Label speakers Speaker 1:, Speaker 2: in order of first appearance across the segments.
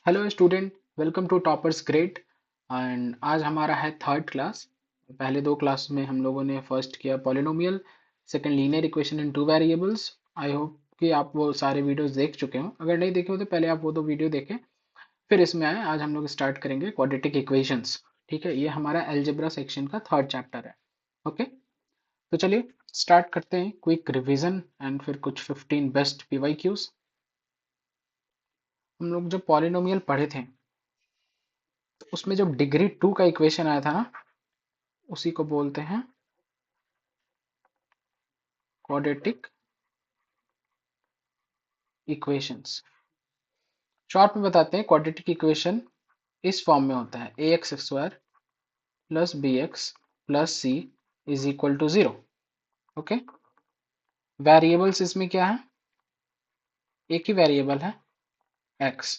Speaker 1: Hello student, welcome to toppers grade. And आज हमारा है थर्ड क्लास। पहले दो क्लास में हम लोगों ने फर्स्ट किया polynomial, second linear equation in two variables. I hope कि आप वो सारे वीडियोस देख चुके हो। अगर नहीं देखे हो तो पहले आप वो दो वीडियो देखें, फिर इसमें आए। आज हम लोग स्टार्ट करेंगे क्वाड्रेटिक इक्वेशंस। ठीक है, ये हमारा अलजेब्रा सेक्शन का थर्ड चैप्टर है। ओके, तो चलिए स्टार्ट करते हैं क्विक रिवीजन एंड फिर कुछ 15 बेस्ट पीवाईक्यूज। हम लोग जब पॉलिनोमियल पढ़े थे तो उसमें जब डिग्री 2 का इक्वेशन आया था ना, उसी को बोलते हैं क्वाड्रेटिक इक्वेशंस। शॉर्ट में बताते हैं, क्वाड्रेटिक इक्वेशन इस फॉर्म में होता है: a x square plus b x plus c is equal to 0। Okay, variables इसमें क्या है? एक ही वेरिएबल है, एक्स।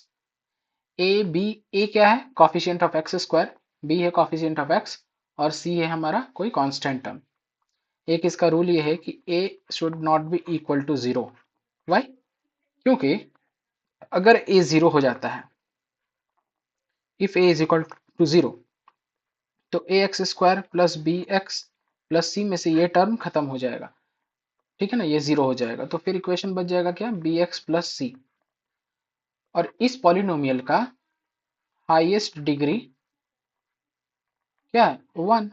Speaker 1: ए बी, ए क्या है? Coefficient of x square, b है कॉफिशिएंट ऑफ एक्स, और सी है हमारा कोई कांस्टेंट टर्म। एक इसका रूल ये है कि a should not be equal to 0। Why? क्योंकि अगर ए 0 हो जाता है, if a is equal to 0, तो a x square plus b x plus c में से ये टर्म खत्म हो जाएगा। ठीक है ना, ये 0 हो जाएगा। तो फिर इक्वेशन बच जाएगा क्या? बी एक्स प्लस सी। और इस पॉलिनोमियल का हाईएस्ट डिग्री क्या है? 1।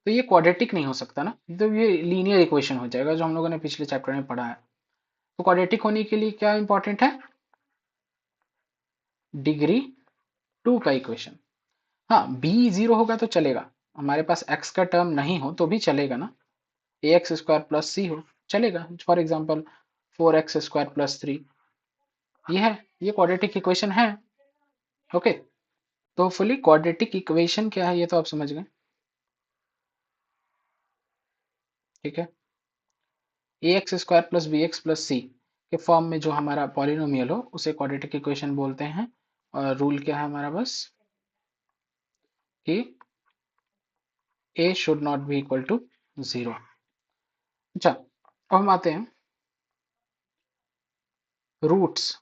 Speaker 1: तो ये क्वाड्रेटिक नहीं हो सकता ना, तो ये लीनियर इक्वेशन हो जाएगा, जो हम लोगों ने पिछले चैप्टर में पढ़ा है। तो क्वाड्रेटिक होने के लिए क्या इंपॉर्टेंट है? डिग्री 2 का इक्वेशन। हाँ, बी 0 होगा तो चलेगा, हमारे पास एक्स का टर्म नहीं हो तो भी चलेगा ना। ए एक्स स्क्वायर प्लस सी हो, चलेगा। फॉर एग्जाम्पल 4x² + 3, ये है, ये क्वाड्रेटिक इक्वेशन है। ओके, तो फुली क्वाड्रेटिक इक्वेशन क्या है ये तो आप समझ गए। ठीक है, a x square plus b x plus c के फॉर्म में जो हमारा पॉलिनोमियल हो उसे क्वाड्रेटिक इक्वेशन बोलते हैं। और रूल क्या है हमारा? बस कि a should not be equal to 0। अच्छा, अब हम आते हैं roots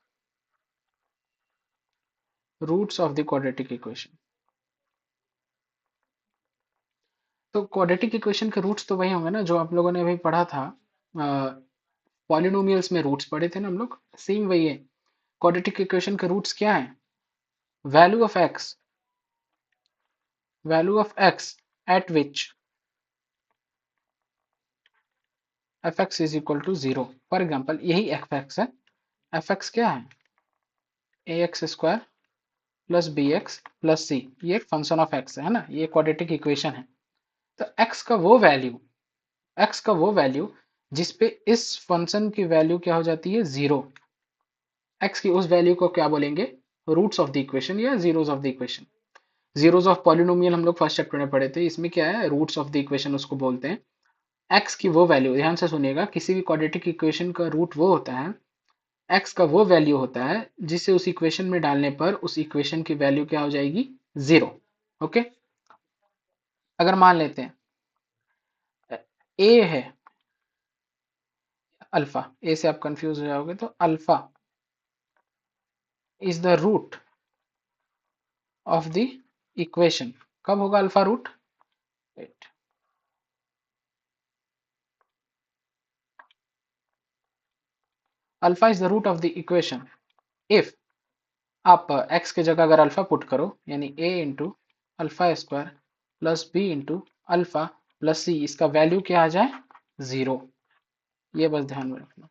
Speaker 1: roots of the quadratic equation. तो क्वाड्रेटिक इक्वेशन के रूट्स तो वही होंगे ना जो आप लोगों ने अभी पढ़ा था। पॉलिनोमियल्स में रूट्स पढ़े थे ना हम लोग, सेम वही है। क्वाड्रेटिक इक्वेशन के रूट्स क्या है? Value of x at which f x is equal to 0। For example यही एफ एक्स है। एफ एक्स क्या है? A x square plus b x plus c, ये एक फंक्शन ऑफ एक्स है ना, ये क्वाड्रेटिक इक्वेशन है। तो एक्स का वो वैल्यू जिसपे इस फंक्शन की वैल्यू क्या हो जाती है? 0। एक्स की उस वैल्यू को क्या बोलेंगे? रूट्स ऑफ द इक्वेशन या zeros of the equation. Zeros of polynomial हम लोग फर्स्ट चैप्टर में पढ़े थे, इसमें क्या है? रूट्स ऑफ द इक्वेशन उसको बोलते हैं। एक्स की वो वैल्यू, ध्यान से सुनिएगा, किसी भी क्वाड्रेटिक इक्वेशन का रूट वो होता है, एक्स का वो वैल्यू होता है जिसे उस इक्वेशन में डालने पर उस इक्वेशन की वैल्यू क्या हो जाएगी? 0। ओके, अगर मान लेते हैं ए है अल्फा, ए से आप कंफ्यूज हो जाओगे, तो alpha is the root of the equation. कब होगा alpha root? Alpha is the root of the equation if आप x की जगह अगर अल्फा पुट करो, यानी a into alpha square plus b into alpha plus c, इसका वैल्यू क्या आ जाए? 0। ये बस ध्यान में रखना।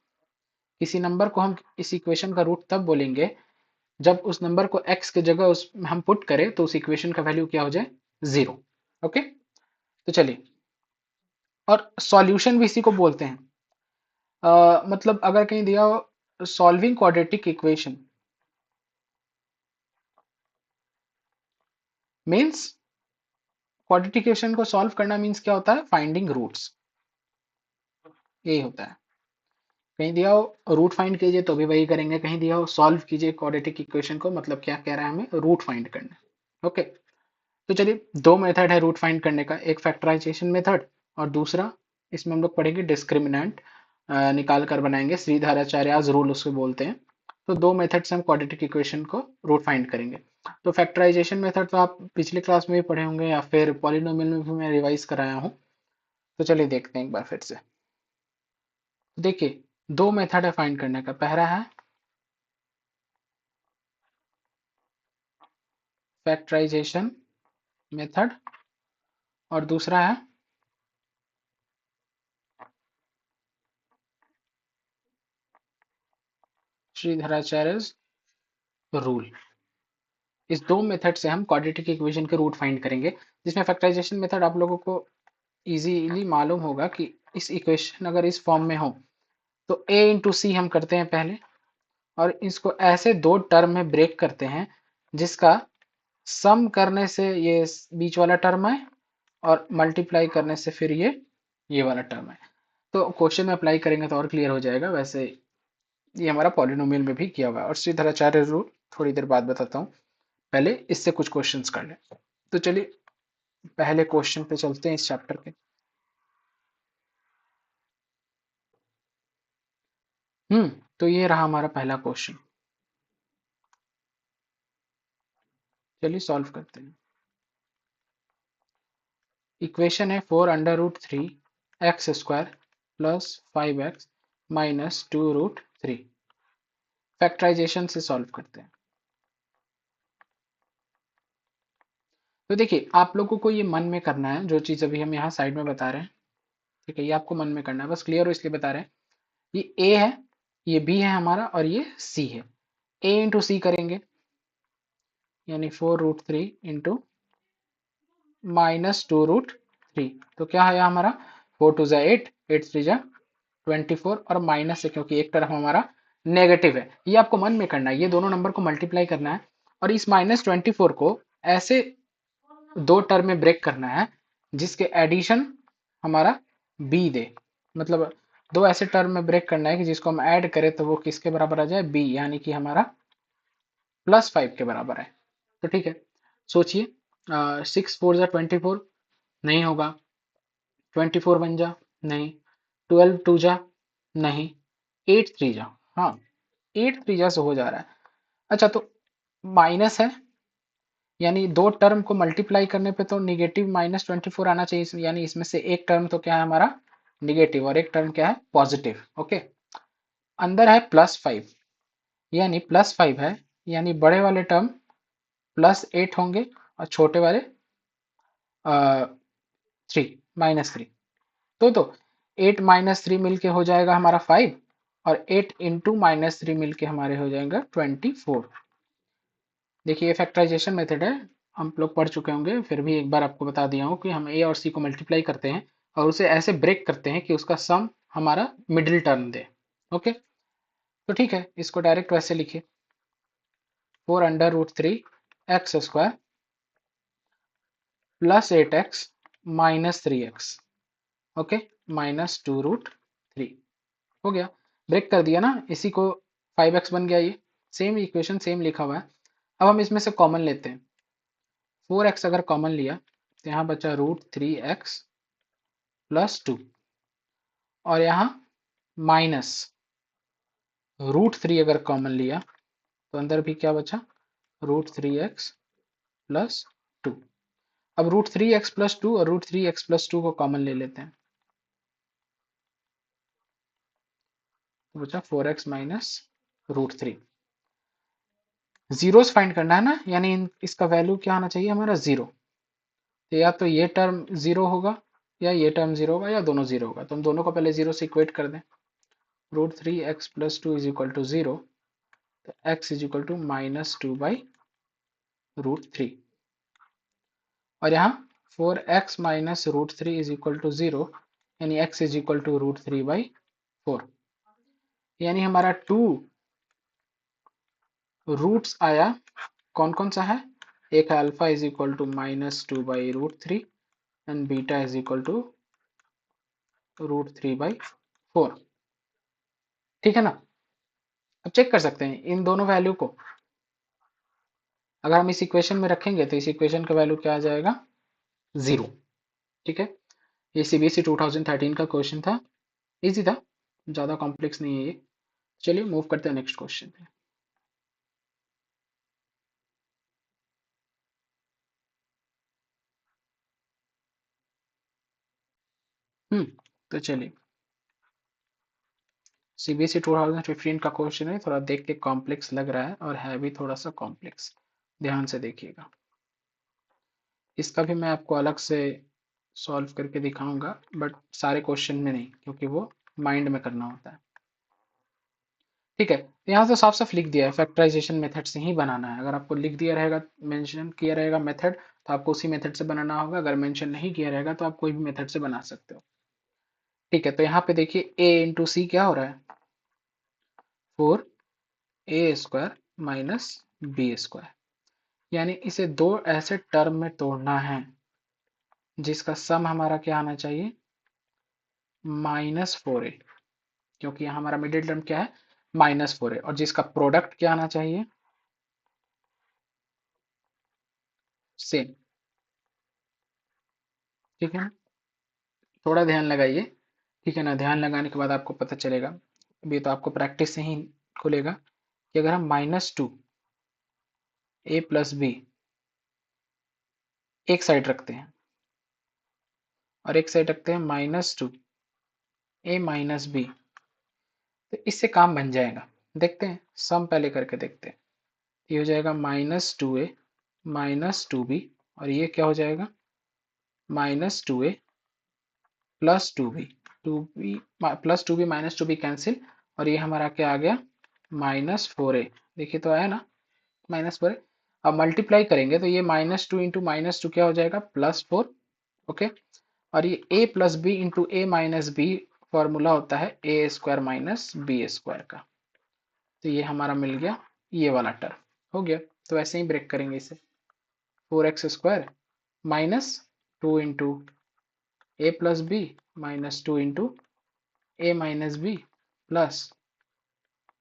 Speaker 1: किसी नंबर को हम इस इक्वेशन का रूट तब बोलेंगे जब उस नंबर को x की जगह उस हम पुट करें तो उस इक्वेशन का वैल्यू क्या हो जाए? 0। ओके, तो चलिए, और सॉल्यूशन भी इसी को बोलते हैं। मतलब अगर कहीं दिया हो solving quadratic equation means, quadratic equation को सॉल्व करना मीन्स क्या होता है? फाइंडिंग रूट्स, यही होता है। कहीं दिया हो रूट फाइंड कीजिए तो भी वही करेंगे, कहीं दिया हो सॉल्व कीजिए क्वाड्रेटिक इक्वेशन को, मतलब क्या कह रहा है हमें? रूट फाइंड करना। ओके, तो चलिए, दो मेथड है रूट फाइंड करने का, एक फैक्टराइजेशन मेथड और दूसरा इसमें हम लोग पढ़ेंगे डिस्क्रिमिनेंट निकाल कर बनाएंगे, श्रीधराचार्य रूल उसको बोलते हैं। तो दो मेथड से हम क्वाड्रेटिक इक्वेशन को रूट फाइंड करेंगे। तो फैक्टराइजेशन मेथड तो आप पिछले क्लास में भी पढ़े होंगे या फिर पॉलिनोमियल में भी मैं रिवाइज कराया हूँ। तो चलिए देखते हैं एक बार फिर से। देखिए दो मेथड है फाइंड करने का। पहला है फैक्टराइजेशन मेथड और दूसरा है श्रीधराचार्य रूल। इस दो मेथड से हम क्वाड्रेटिक इक्वेशन के रूट फाइंड करेंगे, जिसमें फैक्टराइजेशन मेथड आप लोगों को इजीली मालूम होगा कि इस इक्वेशन अगर इस फॉर्म में हो तो a इंटू सी हम करते हैं पहले, और इसको ऐसे दो टर्म में ब्रेक करते हैं जिसका सम करने से ये बीच वाला टर्म है और मल्टीप्लाई करने से फिर ये वाला टर्म है। तो क्वेश्चन में अप्लाई करेंगे तो और क्लियर हो जाएगा। वैसे ये हमारा पॉलिनोमियल में भी किया हुआ है। और श्रीधराचार्य रूल थोड़ी देर बाद बताता हूँ, पहले इससे कुछ क्वेश्चंस कर लें। तो चलिए पहले क्वेश्चन पे चलते हैं इस चैप्टर के। तो ये रहा हमारा पहला क्वेश्चन। चलिए सॉल्व करते हैं। इक्वेशन है 4√3 x² plus 5x minus 2√3। Factorisation से सॉल्व करते हैं। तो देखिए आप लोगों को ये मन में करना है, जो चीज़ अभी हम यहाँ साइड में बता रहे हैं। ठीक है, ये आपको मन में करना है, बस क्लियर हो इसलिए बता रहे हैं। ये ए है, ये बी है हमारा, और ये सी है। ए इंटू सी करेंगे यानी 4√3 इंटू -2√3। तो क्या है हमारा 4 2 8, 8 3 24, और माइनस से क्योंकि एक तरफ हमारा नेगेटिव है। ये आपको मन में करना है, ये दोनों नंबर को मल्टीप्लाई करना है और इस -24 को ऐसे दो टर्म में ब्रेक करना है जिसके एडिशन हमारा बी दे। मतलब दो ऐसे टर्म में ब्रेक करना है कि जिसको हम ऐड करें तो वो किसके बराबर आ जाए, बी, यानी कि हमारा +5 के बराबर है। तो ठीक है, सोचिए 6 4 जा 24, नहीं होगा। 24 1 जा, नहीं। 12 2 जा, नहीं। 8 3 जा, हाँ 8 3 जा से हो जा रहा है। अच्छा, तो माइनस है यानी दो टर्म को मल्टीप्लाई करने पे तो निगेटिव -24 आना चाहिए, यानी इसमें से एक टर्म तो क्या है हमारा निगेटिव और एक टर्म क्या है पॉजिटिव। ओके, अंदर है +5 यानी +5 है, यानी बड़े वाले टर्म +8 होंगे और छोटे वाले 3 -3। तो 8 -3 मिलके हो जाएगा हमारा 5, और 8 इंटू -3 मिलके हमारे हो जाएगा 24। देखिए ये फैक्टराइजेशन मेथड है, हम लोग पढ़ चुके होंगे, फिर भी एक बार आपको बता दिया हूँ कि हम ए और सी को मल्टीप्लाई करते हैं और उसे ऐसे ब्रेक करते हैं कि उसका सम हमारा मिडिल टर्म दे। ओके, तो ठीक है, इसको डायरेक्ट वैसे लिखिए 4√3 x² plus 8x minus 3x। Okay, -2√3 हो गया, ब्रेक कर दिया ना, इसी को 5x बन गया। ये सेम इक्वेशन सेम लिखा हुआ है। अब हम इसमें से कॉमन लेते हैं। 4x अगर कॉमन लिया तो यहाँ बचा √3x +2, और यहाँ माइनस √3 अगर कॉमन लिया तो अंदर भी क्या बचा √3x +2। अब √3x +2 और √3x +2 को कॉमन ले लेते हैं, तो बचा 4x माइनस √3। जीरोस फाइंड करना है ना, यानी इसका वैल्यू क्या आना चाहिए हमारा 0। तो या तो ये टर्म 0 होगा या ये टर्म 0 होगा या दोनों 0 होगा, तो हम दोनों को पहले 0 से इक्वेट कर दें। √3x +2 इज इक्वल टू 0, तो x इज इक्वल टू -2/√3, और यहाँ 4x minus √3 is equal to 0, यानी x इज इक्वल टू √3/4, यानी हमारा 2 रूट्स आया। कौन कौन सा है, एक है alpha is equal to -2/√3 and beta is equal to √3/4। ठीक है ना, अब चेक कर सकते हैं इन दोनों वैल्यू को। अगर हम इस इक्वेशन में रखेंगे तो इस इक्वेशन का वैल्यू क्या आ जाएगा 0। ठीक है, ये सीबीएसई 2013 का क्वेश्चन था, इजी था, ज़्यादा कॉम्प्लेक्स नहीं है ये। चलिए मूव करते हैं नेक्स्ट क्वेश्चन पे। तो चलिए, सीबीएसई 2015 का क्वेश्चन है, थोड़ा देख के कॉम्प्लेक्स लग रहा है और है भी थोड़ा सा कॉम्प्लेक्स, ध्यान से देखिएगा। इसका भी मैं आपको अलग से सॉल्व करके दिखाऊंगा, बट सारे क्वेश्चन में नहीं, क्योंकि वो माइंड में करना होता है। ठीक है, तो यहाँ तो साफ साफ लिख दिया है, फैक्टराइजेशन मेथड से ही बनाना है। अगर आपको लिख दिया रहेगा, मेंशन किया रहेगा मेथड, तो आपको उसी मेथड से बनाना होगा। अगर मेंशन नहीं किया रहेगा तो आप कोई भी मेथड से बना सकते हो। ठीक है, तो यहाँ पे देखिए a इंटू सी क्या हो रहा है, 4a² माइनस b²। यानी इसे दो ऐसे टर्म में तोड़ना है जिसका सम हमारा क्या आना चाहिए, -4a, क्योंकि यहाँ हमारा मिडिल टर्म क्या है, -4a, और जिसका प्रोडक्ट क्या आना चाहिए, सेम। ठीक है ना, थोड़ा ध्यान लगाइए। ठीक है ना, ध्यान लगाने के बाद आपको पता चलेगा, अभी तो आपको प्रैक्टिस से ही खुलेगा, कि अगर हम -2a+b एक साइड रखते हैं और एक साइड रखते हैं -2a-b, तो इससे काम बन जाएगा। देखते हैं, सम पहले करके देखते हैं। ये हो जाएगा -2a -2b, और ये क्या हो जाएगा, -2a +2b, 2b +2b -2b cancel, और ये हमारा क्या आ गया, -4a। देखिए तो आया ना, -4a। अब मल्टीप्लाई करेंगे तो ये -2 इंटू -2 क्या हो जाएगा, +4। ओके, और ये a plus b into a minus b formula होता है a² माइनस b² का। तो ये हमारा मिल गया, ये वाला टर्म हो गया। तो ऐसे ही ब्रेक करेंगे इसे, 4x² minus 2 into a plus b -2 into a minus b plus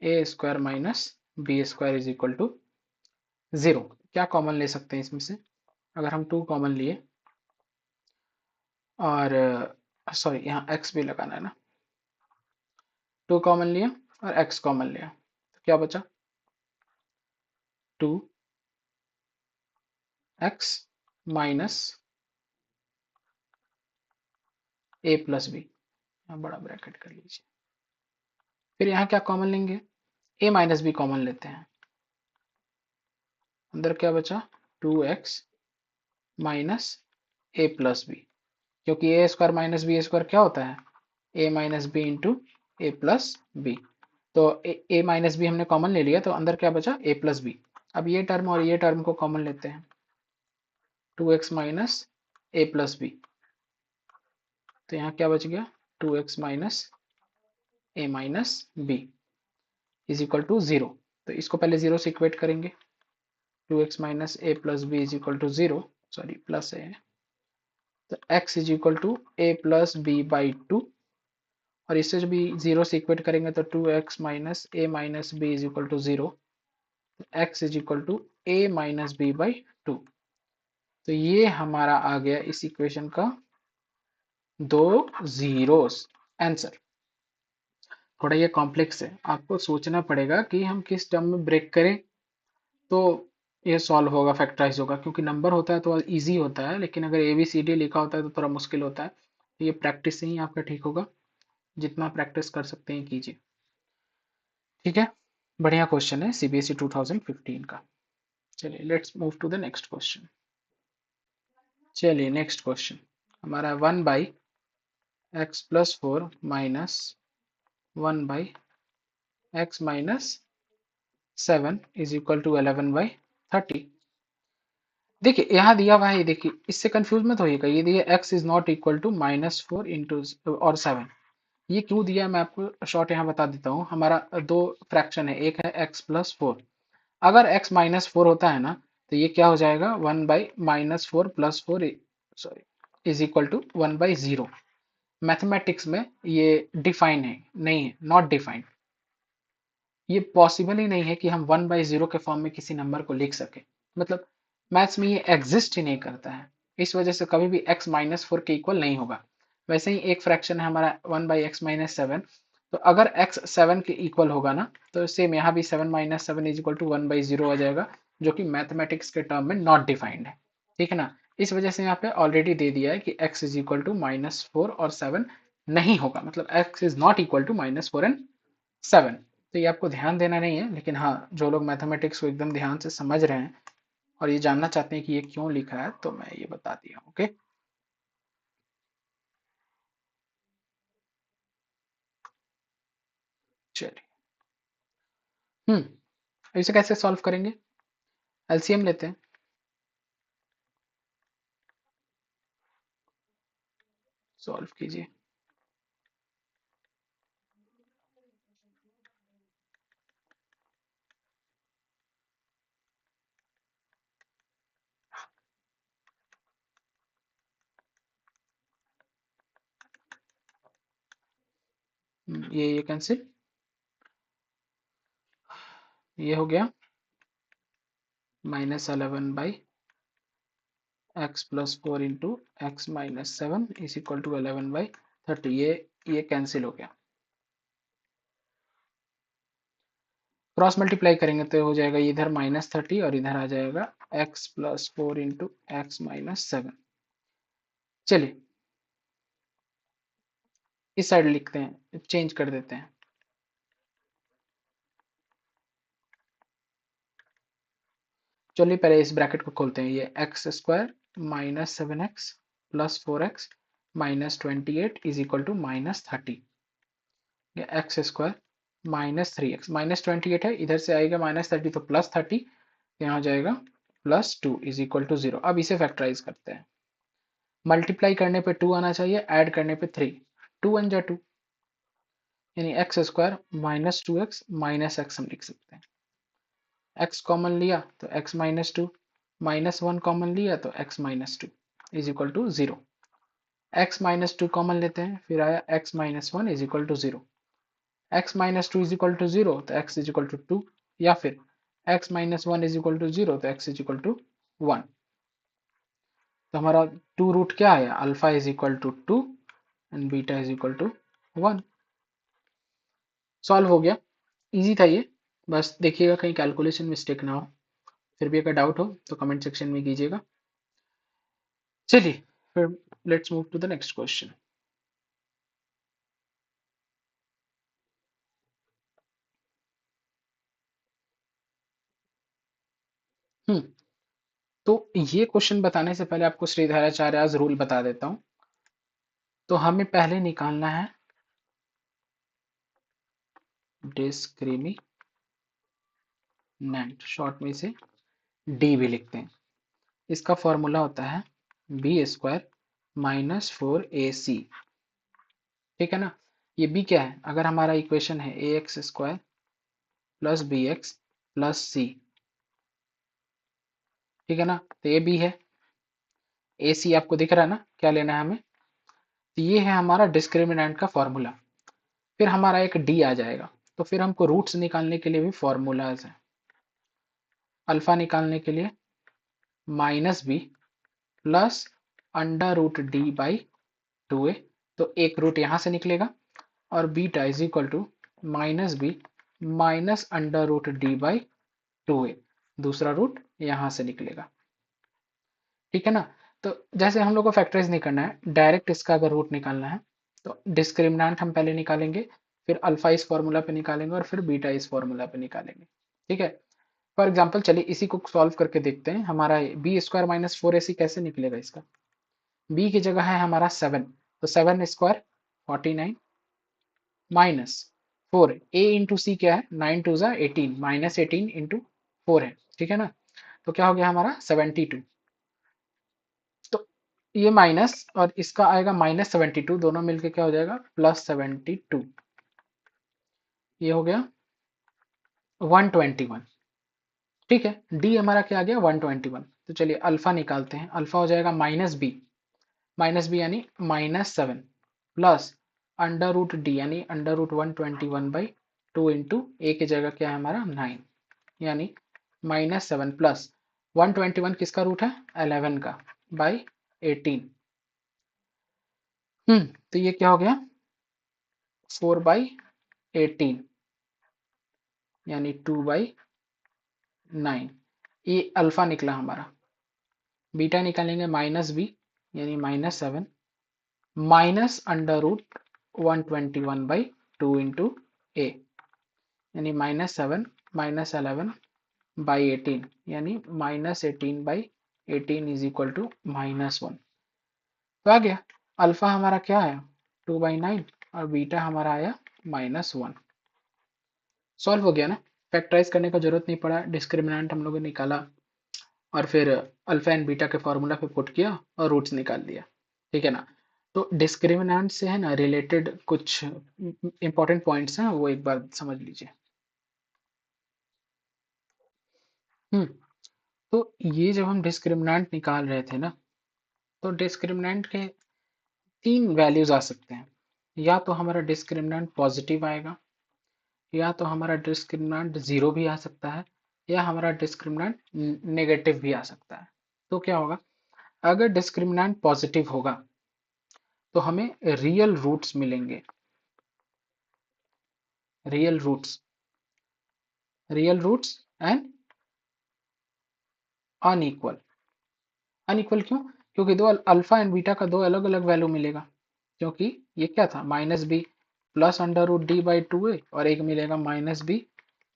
Speaker 1: a² minus b² is equal to 0। क्या कॉमन ले सकते हैं इसमें से, अगर हम 2 कॉमन लिए, और सॉरी यहाँ x भी लगाना है ना, 2 कॉमन लिया और x कॉमन लिया, तो क्या बचा, 2x minus a plus b, बड़ा ब्रैकेट कर लीजिए। फिर यहाँ क्या कॉमन लेंगे, a माइनस बी कॉमन लेते हैं, अंदर क्या बचा, 2x minus a plus B, क्योंकि a² माइनस b² क्या होता है, a minus b into a plus b. तो a माइनस बी हमने कॉमन ले लिया, तो अंदर क्या बचा, a प्लस बी। अब ये टर्म और ये टर्म को कॉमन लेते हैं, 2x minus a plus b, तो यहाँ क्या बच गया, 2x minus a minus b is equal to 0। तो इसको पहले 0 से इक्वेट करेंगे, 2x minus a plus b is equal to 0, sorry plus है, तो x is equal to a plus b by 2, और इससे जब भी 0 से इक्वेट करेंगे तो 2x minus a minus b is equal to 0, x is equal to a minus b by 2। तो ये हमारा आ गया इस इक्वेशन का 2 जीरोस आंसर। थोड़ा ये कॉम्प्लेक्स है, आपको सोचना पड़ेगा कि हम किस टर्म में ब्रेक करें तो ये सॉल्व होगा, फैक्टराइज होगा। क्योंकि नंबर होता है तो इजी होता है, लेकिन अगर ए बी सी डी लिखा होता है तो थोड़ा मुश्किल होता है। तो ये प्रैक्टिस से ही आपका ठीक होगा, जितना प्रैक्टिस कर सकते हैं कीजिए। ठीक है, बढ़िया क्वेश्चन है सीबीएसई 2015 का। चलिए let's move to the next question. चलिए नेक्स्ट क्वेश्चन हमारा 1/x+4 minus 1/x-7 is equal to 11/30। देखिए यहाँ दिया हुआ है, देखिए इससे कंफ्यूज मत होइएगा, ये दिया x is not equal to -4 into और 7। ये क्यों दिया मैं आपको शॉर्ट यहाँ बता देता हूँ। हमारा दो फ्रैक्शन है, एक है x+4, अगर x -4 होता है ना, तो ये क्या हो जाएगा, 1/-4 + 4 sorry is equal to 1/0। Mathematics में ये डिफाइन है, नहीं है, नॉट डिफाइंड। ये पॉसिबल ही नहीं है कि हम 1/0 के फॉर्म में किसी नंबर को लिख सके, मतलब मैथ्स में ये एग्जिस्ट ही नहीं करता है। इस वजह से कभी भी x -4 के इक्वल नहीं होगा। वैसे ही एक फ्रैक्शन है हमारा 1/x-7, तो अगर x 7 के इक्वल होगा ना, तो सेम यहाँ भी 7 - 7 इज इक्वल टू 1/0 आ जाएगा, जो कि मैथमेटिक्स के टर्म में नॉट डिफाइंड है। ठीक है ना, इस वजह से यहाँ पे ऑलरेडी दे दिया है कि x इज इक्वल टू -4 और 7 नहीं होगा, मतलब x is not equal to -4 and 7। तो ये आपको ध्यान देना नहीं है, लेकिन हाँ जो लोग मैथमेटिक्स को एकदम ध्यान से समझ रहे हैं और ये जानना चाहते हैं कि ये क्यों लिखा है, तो मैं ये बता दिया। ओके, चलिए। इसे कैसे सॉल्व करेंगे? एलसीएम लेते हैं। सॉल्व कीजिए। ये कैंसिल, ये हो गया -11 x plus 4 × x - 7 is equal to 11/30। ये कैंसिल हो गया। क्रॉस मल्टीप्लाई करेंगे तो हो जाएगा इधर -30 और इधर आ जाएगा x प्लस 4 × x - 7। चलिए इस साइड लिखते हैं, चेंज कर देते हैं। चलिए पहले इस ब्रैकेट को खोलते हैं। ये x² -7x plus 4x -28 is equal to -30। ये x² -3x -28 है, इधर से आएगा -30 तो +30, यहाँ जाएगा +2 इज इक्वल टू 0। अब इसे फैक्टराइज करते हैं। मल्टीप्लाई करने पे 2 आना चाहिए, ऐड करने पे 3। 2 1 जा 2, यानी x² -2x -x हम लिख सकते हैं। x कॉमन लिया तो x -2, -1 कॉमन लिया तो x -2 is equal to 0। x -2 common लेते हैं, फिर आया x -1 is equal to 0। x -2 is equal to 0 तो x इज इक्वल टू 2, या फिर x -1 इज इक्वल टू 0 तो x इज इक्वल टू 1। तो हमारा 2 रूट क्या आया? Alpha is equal to 2 and beta is equal to 1। Solve हो गया, इजी था ये। बस देखिएगा कहीं कैलकुलेशन मिस्टेक ना हो। फिर भी अगर डाउट हो तो कमेंट सेक्शन में कीजिएगा। चलिए फिर let's move to the next question. Hmm तो ये क्वेश्चन बताने से पहले आपको श्रीधराचार्य रूल बता देता हूं। तो हमें पहले निकालना है डिस्क्रिमिनेंट, शॉर्ट में इसे डी भी लिखते हैं। इसका फॉर्मूला होता है b² -4ac। ठीक है ना? ये b क्या है? अगर हमारा इक्वेशन है ax² plus bx plus c, ठीक है ना? तो ये b है। ac आपको दिख रहा है ना? क्या लेना है हमें? तो ये है हमारा डिस्क्रिमिनेंट का फॉर्मूला। फिर हमारा एक डी आ जाएगा। तो फिर हमको रूट्स निकालने के लिए भी फॉर्मूलाज है। अल्फा निकालने के लिए -b प्लस √d/2a, तो एक रूट यहाँ से निकलेगा, और beta is equal to -b minus √d/2a, दूसरा रूट यहाँ से निकलेगा। ठीक है ना? तो जैसे हम लोग को फैक्टराइज नहीं करना है, डायरेक्ट इसका अगर रूट निकालना है तो डिस्क्रिमिनेंट हम पहले निकालेंगे, फिर अल्फा इस फॉर्मूला पे निकालेंगे और फिर बीटा इस फॉर्मूला पे निकालेंगे। ठीक है? फॉर एग्जाम्पल चलिए इसी को सॉल्व करके देखते हैं। हमारा b² -4ac कैसे निकलेगा? इसका b की जगह है हमारा 7, तो 7² 49 माइनस 4, a इंटू सी क्या है? 9 2 18, -18 इंटू 4 है। ठीक है ना? तो क्या हो गया हमारा 72। तो ये माइनस और इसका आएगा -72, दोनों मिलके क्या हो जाएगा? +72। ये हो गया 121। ठीक है, डी हमारा क्या आ गया? 121। तो चलिए अल्फा निकालते हैं। अल्फा हो जाएगा -b यानी -7 प्लस √d यानी √121/2 इंटू ए की जगह क्या है हमारा? 9, यानी -7 प्लस 121 किसका रूट है? 11 का, बाई 18। तो ये क्या हो गया? 4/18 यानी 2/9। ये अल्फा निकला हमारा। बीटा निकालेंगे -b यानी -7 माइनस अंडर रूट 121/2 इंटू ए, यानी -7 -11/18, यानी -18/18 इज इक्वल टू -1। तो आ गया, अल्फा हमारा क्या आया 2/9 और बीटा हमारा आया -1। सॉल्व हो गया ना, फैक्टराइज करने का जरूरत नहीं पड़ा, डिस्क्रिमिनेंट हम लोगों ने निकाला और फिर अल्फा एंड बीटा के फॉर्मूला पे पुट किया और रूट्स निकाल दिया, ठीक है ना। तो डिस्क्रिमिनेंट से है ना रिलेटेड कुछ इंपॉर्टेंट पॉइंट्स हैं, वो एक बार समझ लीजिए। हम्म तो ये जब हम डिस्क्रिमिनेंट निकाल रहे थे ना, तो डिस्क्रिमिनेंट के तीन वैल्यूज आ सकते हैं, या तो हमारा डिस्क्रिमिनेंट पॉजिटिव आएगा, या तो हमारा डिस्क्रिमिनेंट जीरो भी आ सकता है, या हमारा डिस्क्रिमिनेंट नेगेटिव भी आ सकता है। तो क्या होगा, अगर डिस्क्रिमिनेंट पॉजिटिव होगा तो हमें रियल रूट्स मिलेंगे, real roots, real roots and unequal. Unequal क्यों, क्योंकि दो अल्फा एंड बीटा का दो अलग अलग वैल्यू मिलेगा, क्योंकि ये क्या था -b plus under root D by 2a, और एक मिलेगा -b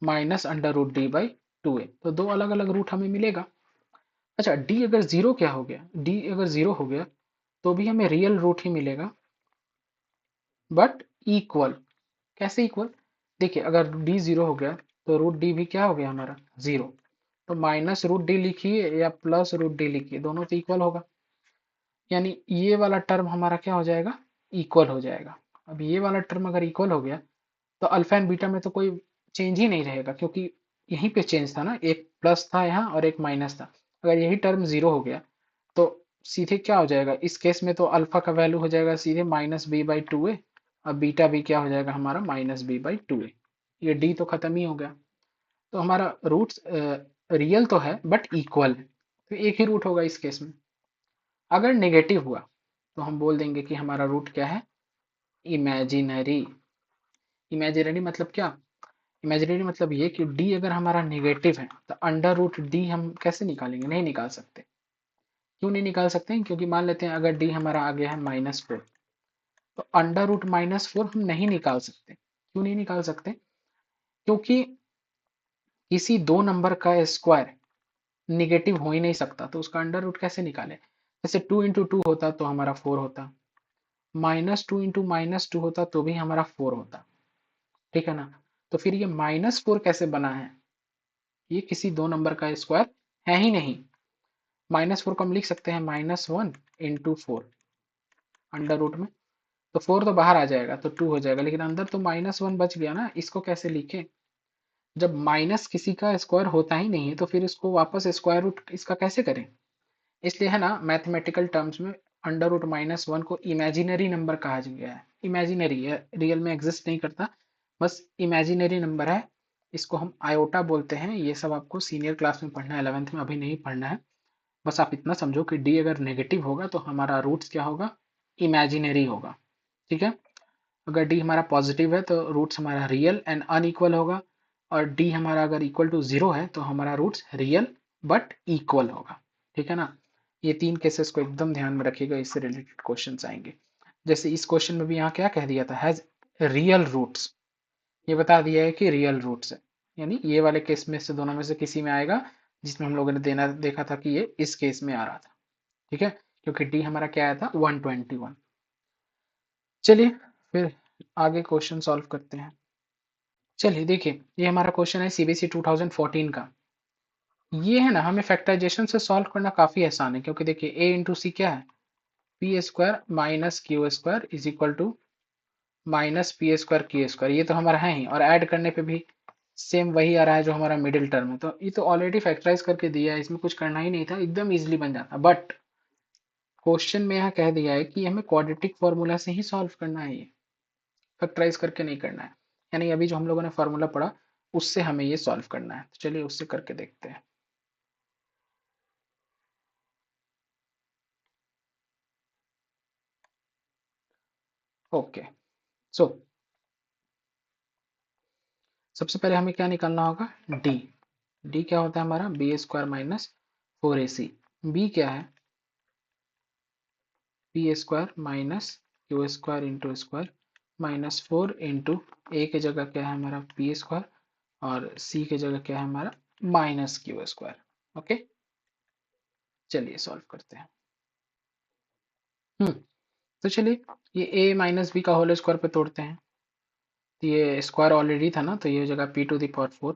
Speaker 1: minus under root D by 2a, तो दो अलग अलग रूट हमें मिलेगा। अच्छा, डी अगर जीरो क्या हो गया, डी अगर जीरो हो गया तो भी हमें रियल रूट ही मिलेगा, बट इक्वल। कैसे इक्वल, देखिए अगर डी जीरो हो गया तो रूट डी भी क्या हो गया हमारा जीरो, तो माइनस रूट डी लिखिए या प्लस रूट डी लिखिए, दोनों तो इक्वल होगा, यानी ये वाला टर्म हमारा क्या हो जाएगा, इक्वल हो जाएगा। अब ये वाला टर्म अगर इक्वल हो गया तो अल्फा एंड बीटा में तो कोई चेंज ही नहीं रहेगा, क्योंकि यहीं पे चेंज था ना, एक प्लस था यहाँ और एक माइनस था। अगर यही टर्म जीरो हो गया तो सीधे क्या हो जाएगा, इस केस में तो अल्फा का वैल्यू हो जाएगा सीधे -b/2a, और बीटा भी क्या हो जाएगा हमारा -b/2a, ये डी तो खत्म ही हो गया। तो हमारा रूट्स रियल तो है बट इक्वल है, तो एक ही रूट होगा इस केस में। अगर नेगेटिव हुआ तो हम बोल देंगे कि हमारा रूट क्या है, इमेजिनरी। इमेजिनरी मतलब क्या, इमेजिनरी मतलब ये कि डी अगर हमारा नेगेटिव है तो अंडर रूट डी हम कैसे निकालेंगे, नहीं निकाल सकते। क्यों नहीं निकाल सकते हैं, क्योंकि मान लेते हैं अगर डी हमारा आ गया है -4, तो अंडर रूट -4 हम नहीं निकाल सकते। क्यों नहीं निकाल सकते, क्योंकि किसी दो नंबर का स्क्वायर निगेटिव हो ही नहीं सकता, तो उसका अंडर रूट कैसे निकाले। जैसे 2 × 2 होता तो हमारा 4 होता, -2 × -2 होता तो भी हमारा 4 होता, ठीक है ना। तो फिर ये -4 कैसे बना है, ये किसी दो नंबर का स्क्वायर है ही नहीं। -4 को हम लिख सकते हैं -1 × 4 अंडर रूट में, तो 4 तो बाहर आ जाएगा तो 2 हो जाएगा, लेकिन अंदर तो -1 बच गया ना, इसको कैसे लिखे। जब माइनस किसी का स्क्वायर होता ही नहीं है तो फिर इसको वापस स्क्वायर रूट इसका कैसे करें। इसलिए है ना, मैथमेटिकल टर्म्स में अंडर रूट -1 को इमेजिनरी नंबर कहा गया है। इमेजिनरी है, रियल में एग्जिस्ट नहीं करता, बस इमेजिनरी नंबर है, इसको हम आयोटा बोलते हैं। ये सब आपको सीनियर क्लास में पढ़ना है, 11th में, अभी नहीं पढ़ना है। बस आप इतना समझो कि डी अगर नेगेटिव होगा तो हमारा रूट्स क्या होगा, इमेजिनरी होगा, ठीक है। अगर डी हमारा पॉजिटिव है तो रूट्स हमारा रियल एंड अनइक्वल होगा, और डी हमारा अगर इक्वल टू जीरो है तो हमारा रूट्स रियल बट इक्वल होगा, ठीक है ना। ये तीन केसेस को एकदम ध्यान में रखिएगा, इससे रिलेटेड क्वेश्चंस आएंगे। जैसे इस क्वेश्चन में भी यहाँ क्या कह दिया था, हैज रियल रूट्स, ये बता दिया है कि रियल रूट्स है, यानी ये वाले केस में से दोनों में से किसी में आएगा, जिसमें हम लोगों ने देना देखा था कि ये इस केस में आ रहा था, ठीक है, क्योंकि डी हमारा क्या आया था 121। चलिए फिर आगे क्वेश्चन सॉल्व करते हैं। चलिए देखिए, ये हमारा क्वेश्चन है सीबीएसई 2014 का। ये है ना, हमें फैक्टराइजेशन से सॉल्व करना काफी आसान है, क्योंकि देखिए a इंटू सी क्या है, p square minus q square is equal to minus p square q square, ये तो हमारा है ही, और ऐड करने पे भी सेम वही आ रहा है जो हमारा मिडिल टर्म है, तो ये तो ऑलरेडी फैक्टराइज करके दिया है, इसमें कुछ करना ही नहीं था, एकदम इजिली बन जाता। बट क्वेश्चन में यहाँ कह दिया है कि हमें क्वाड्रेटिक फॉर्मूला से ही सॉल्व करना है, ये फैक्टराइज करके नहीं करना है, यानी अभी जो हम लोगों ने फॉर्मूला पढ़ा उससे हमें ये सॉल्व करना है। तो चलिए उससे करके देखते हैं। ओके, सो सबसे पहले हमें क्या निकालना होगा, डी। डी क्या होता है हमारा, B square minus 4ac। B क्या है, p square minus q square into square -4 into a की जगह क्या है हमारा पी स्क्वायर और सी की जगह क्या है हमारा माइनस क्यू स्क्वायर। ओके, चलिए सॉल्व करते हैं। तो चलिए ये ए माइनस बी का होल स्क्वायर पे तोड़ते हैं। तो ये स्क्वायर ऑलरेडी था ना, तो ये हो जाएगा p to the power 4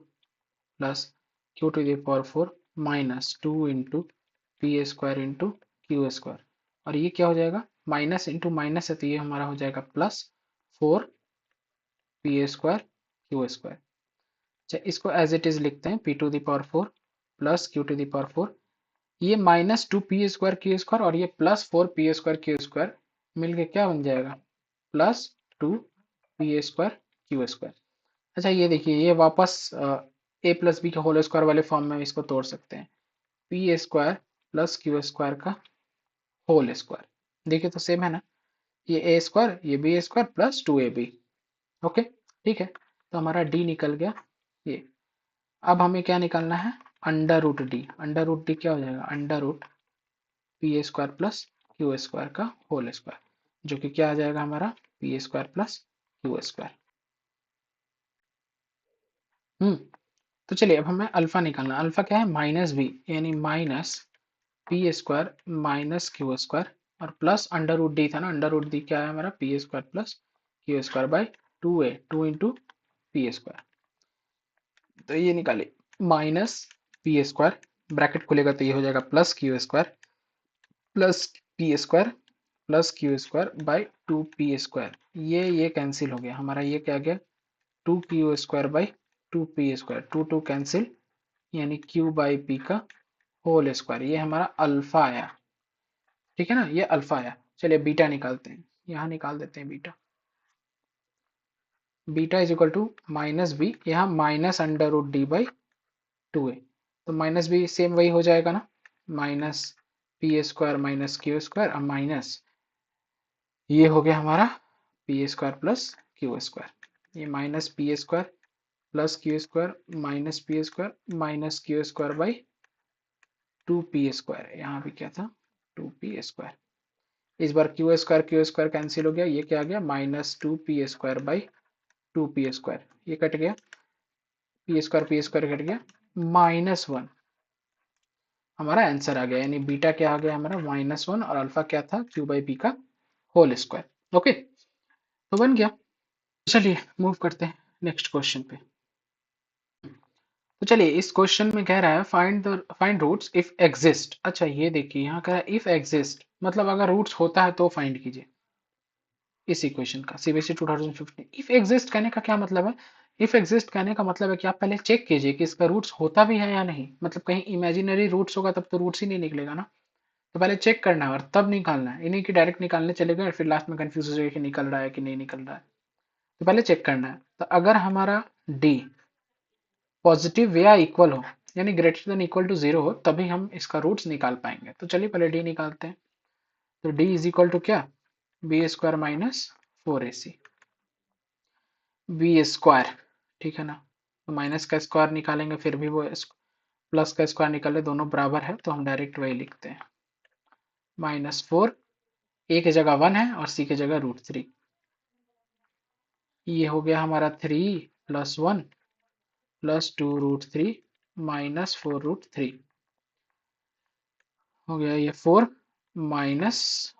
Speaker 1: plus q to the power 4 minus 2 into p square into q square. और ये क्या हो जाएगा, माइनस इंटू माइनस है तो ये हमारा हो जाएगा plus 4 p square q square. अच्छा, इसको एज इट इज लिखते हैं p to the power 4 plus q to the power 4। ये minus 2 p square q square और ये plus 4 p square q square मिलके क्या बन जाएगा, plus 2 p square q square. अच्छा ये देखिए, ये वापस ए प्लस बी के होल स्क्वायर वाले फॉर्म में इसको तोड़ सकते हैं। P square plus q square का होल स्क्वायर, देखिए तो सेम है ना, ये ए स्क्वायर ये b square plus 2ab। Okay, ठीक है, तो हमारा डी निकल गया ये। अब हमें क्या निकालना है, under root D. Under root D क्या हो जाएगा, under root p square plus q square का होल स्क्वायर, जो कि क्या आ जाएगा हमारा p square plus q square. तो चलिए अब हमें अल्फा निकालना। अल्फा क्या है, माइनस बी, यानी minus p square minus q square और प्लस अंडर रूट डी था ना, अंडर रूट डी क्या है हमारा p square plus q square by 2a 2 into p square. तो ये निकाले माइनस पी स्क्वायर, ब्रैकेट खुलेगा तो ये हो जाएगा plus q square plus P square plus q square by 2p square. ये कैंसिल हो गया हमारा, ये क्या गया 2q square by 2p square, 2 cancel, यानी q बाई p का होल स्क्वायर। ये हमारा अल्फा आया, ठीक है ना, ये अल्फा आया। चलिए बीटा निकालते हैं, यहाँ निकाल देते हैं beta. Beta is equal to minus b, यहाँ minus under root D by 2a, तो माइनस बी सेम वही हो जाएगा ना, minus p square minus q square और माइनस ये हो गया हमारा p square plus q square. ये minus p square plus q square minus p square minus q square by 2p square, यहाँ भी क्या था 2p स्क्वायर। इस बार क्यू स्क्वायर कैंसिल हो गया, ये क्या आ गया minus 2p square by 2p square, ये कट गया, पी स्क्वायर कट गया, -1 हमारा आंसर आ गया। यानी बीटा क्या आ गया हमारा -1 और अल्फा क्या था क्यू बाई पी का होल स्क्वायर। ओके, तो बन गया। चलिए मूव करते हैं नेक्स्ट क्वेश्चन पे। तो चलिए इस क्वेश्चन में कह रहा है फाइंड रूट्स इफ एग्जिस्ट। अच्छा ये देखिए, यहाँ कह रहा है इफ एग्जिस्ट, मतलब अगर रूट्स होता है तो फाइंड कीजिए इस इक्वेशन का। सीबीएसई 2015 इफ एग्जिस्ट कहने का क्या मतलब है, इफ एग्जिस्ट कहने का मतलब है कि आप पहले चेक कीजिए कि इसका रूट्स होता भी है या नहीं। मतलब कहीं इमेजिनरी रूट्स होगा तब तो रूट्स ही नहीं निकलेगा ना, तो पहले चेक करना है और तब निकालना है। इन्हीं की डायरेक्ट निकालने चले गए फिर लास्ट में कंफ्यूज हो जाएगा कि निकल रहा है कि नहीं निकल रहा है, तो पहले चेक करना है। तो अगर हमारा डी पॉजिटिव या इक्वल हो, यानी ग्रेटर देन इक्वल टू 0 हो, तभी हम इसका रूट्स निकाल पाएंगे। तो चलिए पहले डी निकालते हैं। तो डी इज इक्वल टू क्या, b square minus 4ac, b square, ठीक है ना। तो माइनस का स्क्वायर निकालेंगे फिर भी वो प्लस का स्क्वायर निकाले, दोनों बराबर है तो हम डायरेक्ट वही लिखते हैं, -4, ए की जगह 1 है और सी की जगह √3। ये हो गया हमारा 3 + 1 + 2√3 -4√3 हो गया, ये 4 माइनस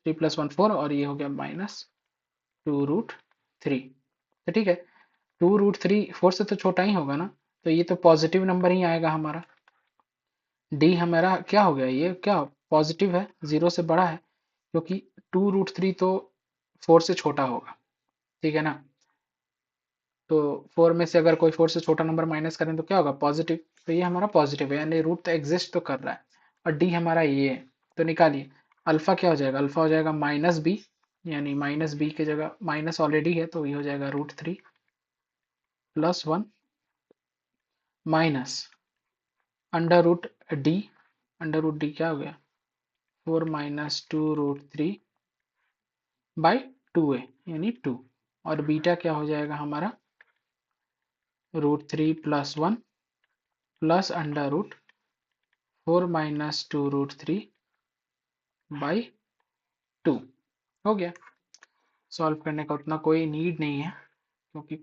Speaker 1: 3 + 1 4 और ये हो गया -2√3। तो ठीक है, 2√3 4 से तो छोटा ही होगा ना, तो ये तो पॉजिटिव नंबर ही आएगा हमारा। डी हमारा क्या हो गया, ये क्या पॉजिटिव है, 0 से बड़ा है, क्योंकि 2√3 तो 4 से छोटा होगा, ठीक है ना। तो 4 में से अगर कोई 4 से छोटा नंबर माइनस करें तो क्या होगा, पॉजिटिव। तो ये हमारा पॉजिटिव है, यानी रूट तो एग्जिस्ट तो कर रहा है। और डी हमारा ये है, तो निकालिए अल्फा क्या हो जाएगा, अल्फा हो जाएगा -b, यानी -b की जगह माइनस ऑलरेडी है तो ये हो जाएगा √3 + 1 माइनस अंडर रूट डी क्या हो गया 4 - 2√3 बाई 2a, यानी 2। और बीटा क्या हो जाएगा हमारा √3 + 1 प्लस √4 - 2√3 बाई 2 हो गया। सॉल्व करने का उतना कोई नीड नहीं है, क्योंकि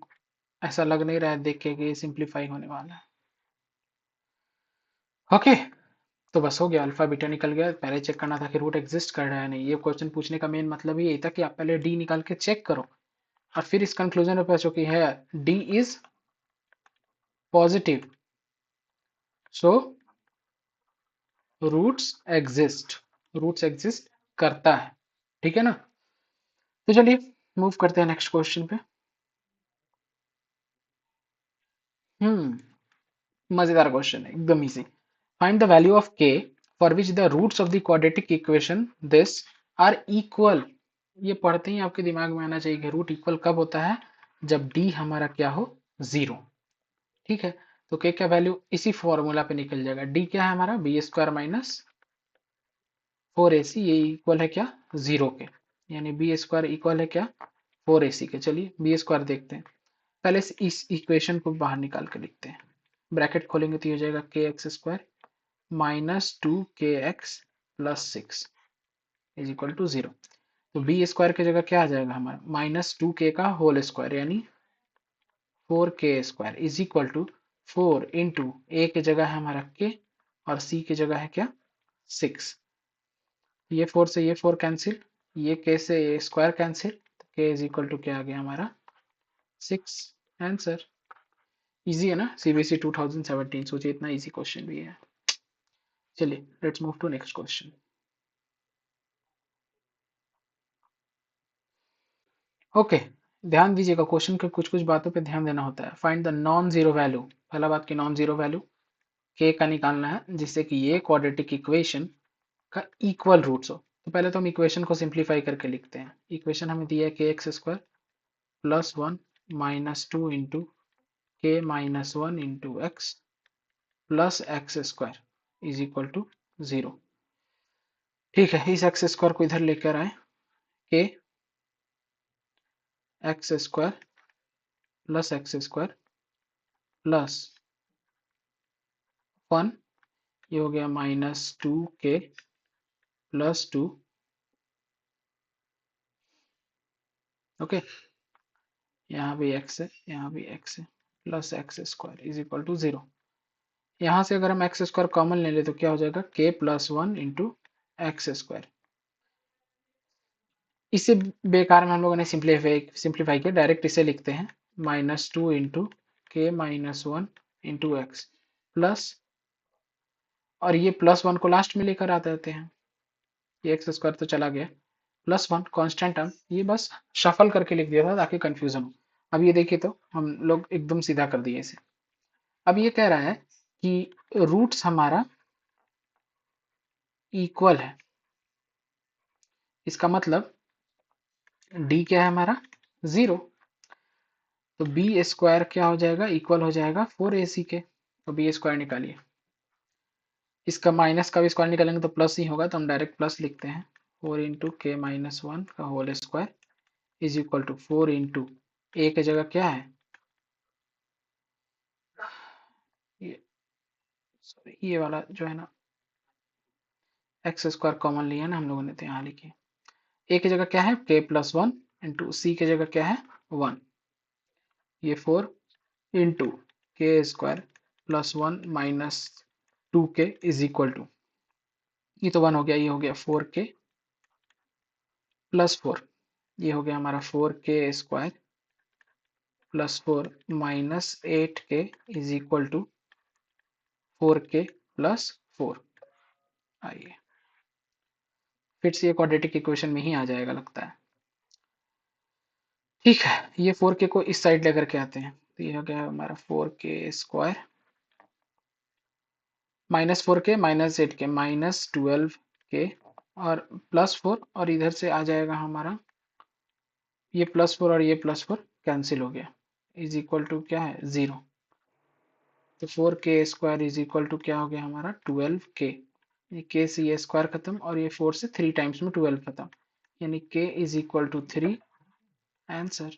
Speaker 1: ऐसा लग नहीं रहा है देख के कि ये सिंप्लीफाई होने वाला है। ओके, तो बस हो गया, अल्फा बीटा निकल गया। पहले चेक करना था कि रूट एग्जिस्ट कर रहा है नहीं। ये क्वेश्चन पूछने का मेन मतलब ही यही था कि आप पहले डी निकाल के चेक करो और फिर इस कंक्लूजन पे पहुंचो कि है D is positive, so roots exist करता है। ठीक है ना? तो चलिए मूव करते हैं नेक्स्ट क्वेश्चन पे। मजेदार क्वेश्चन है, एकदम easy. Find the value of k for which the roots of the quadratic equation this are equal. ये पढ़ते ही आपके दिमाग में आना चाहिए कि रूट इक्वल कब होता है, जब डी हमारा क्या हो, जीरो। ठीक है, तो के का वैल्यू इसी फॉर्मूला पे निकल जाएगा। डी क्या है हमारा, बी स्क्वायर माइनस 4ac, ये इक्वल है क्या, जीरो के। यानी बी स्क्वायर इक्वल है क्या, 4ac के। चलिए बी स्क्वायर देखते हैं। पहले इस इक्वेशन को बाहर निकाल के लिखते हैं। ब्रैकेट खोलेंगे तो ये हो जाएगा k x square minus 2kx plus 6 is equal to zero. तो बी स्क्वायर की जगह क्या आ जाएगा हमारा, -2k का होल स्क्वायर यानी 4k² is equal to 4 into a की जगह है हमारा के और सी की जगह है क्या, 6। ये 4 से ये 4 कैंसिल, ये के से ये स्क्वायर कैंसिल, तो के इज इक्वल टू क्या आ गया हमारा, 6। आंसर इजी है ना, सीबीएसई 2017, सोचिए इतना इजी क्वेश्चन भी है। चलिए let's move to next question. Okay, ध्यान दीजिएगा, क्वेश्चन के कुछ कुछ बातों पे ध्यान देना होता है। Find the non zero value, पहला बात की नॉन जीरो वैल्यू के का निकालना है जिससे कि ये क्वाड्रेटिक इक्वेशन का इक्वल रूट्स हो। तो पहले तो हम इक्वेशन को सिंप्लीफाई करके लिखते हैं। इक्वेशन हमें दिया है k x square plus 1 minus 2 into k minus 1 into x plus x square is equal to zero. ठीक है, इस एक्स स्क्वायर को इधर लेकर आए, के x square plus x square plus 1, ये हो गया -2k प्लस 2। ओके, यहाँ भी x है, यहाँ भी x है, plus x square is equal to zero. यहाँ से अगर हम एक्स स्क्वायर कॉमन ले ले तो क्या हो जाएगा, k plus 1 into x square. इसे बेकार में हम लोगों ने सिंप्लीफाई किया, डायरेक्ट इसे लिखते हैं -2 into k minus 1 into x plus, और ये प्लस 1 को लास्ट में लेकर आ जाते हैं, ये एक्स स्क्वायर तो चला गया, प्लस 1 कॉन्स्टेंट टर्म, ये बस शफल करके लिख दिया था ताकि कंफ्यूजन हो। अब ये देखिए तो हम लोग एकदम सीधा कर दिए इसे। अब ये कह रहा है कि रूट्स हमारा इक्वल है, इसका मतलब डी क्या है हमारा, जीरो। तो बी स्क्वायर क्या हो जाएगा, इक्वल हो जाएगा 4ac के। तो बी स्क्वायर निकालिए, इसका माइनस का भी स्क्वायर निकालेंगे तो प्लस ही होगा, तो हम डायरेक्ट प्लस लिखते हैं। 4 इंटू के माइनस 1 का whole square is equal to 4 into a की जगह क्या है, ये सॉरी ये वाला जो है ना, एक्स स्क्वायर कॉमन लिया ना हम लोगों ने, तो यहाँ लिखिए ए की जगह क्या है, के प्लस 1 इंटू सी की जगह क्या है, 1। ये 4 into k square plus 1 minus 2k is equal to, ये तो 1 हो गया, ये हो गया 4k प्लस 4, ये हो गया हमारा 4k square plus 4 minus 8k is equal to 4k plus 4। आइए फिर से ये क्वाड्रेटिक इक्वेशन में ही आ जाएगा लगता है। ठीक है, ये 4k को इस साइड लेकर के आते हैं, तो ये हो गया हमारा 4k square -4k minus 8k minus 12k और प्लस 4, और इधर से आ जाएगा हमारा ये प्लस 4 और ये प्लस 4 कैंसिल हो गया, इज इक्वल टू क्या है, जीरो। तो 4k square is equal to क्या हो गया हमारा, 12k। ये k से ये स्क्वायर खत्म और ये 4 से 3 टाइम्स में 12 खत्म, यानी k is equal to 3। Answer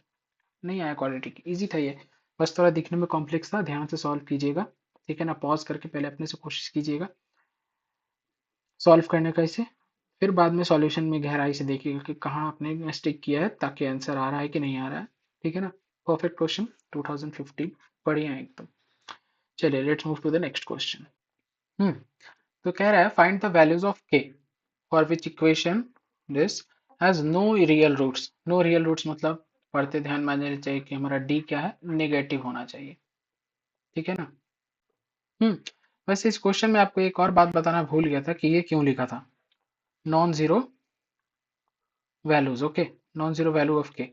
Speaker 1: नहीं आया, क्वाड्रेटिक इजी था ये, बस थोड़ा दिखने में कॉम्प्लेक्स था, ध्यान से सॉल्व कीजिएगा। ठीक है ना, पॉज करके पहले अपने से कोशिश कीजिएगा सॉल्व करने का इसे। फिर बाद में सॉल्यूशन में गहराई से देखिएगा कि कहाँ आपने मिस्टेक किया है, ताकि आंसर आ रहा है कि नहीं आ रहा है। ठीक है ना। परफेक्ट क्वेश्चन 2015, बढ़िया है एकदम। चलिए let's move to the next question. Hmm तो कह रहा है find the values of k for which equation this has no real roots. No real roots मतलब पढ़ते ध्यान में आना चाहिए कि हमारा डी क्या है, नेगेटिव होना चाहिए। ठीक है ना। हम्म वैसे इस क्वेश्चन में आपको एक और बात बताना भूल गया था कि ये क्यों लिखा था, non zero values. Okay, non zero value of के।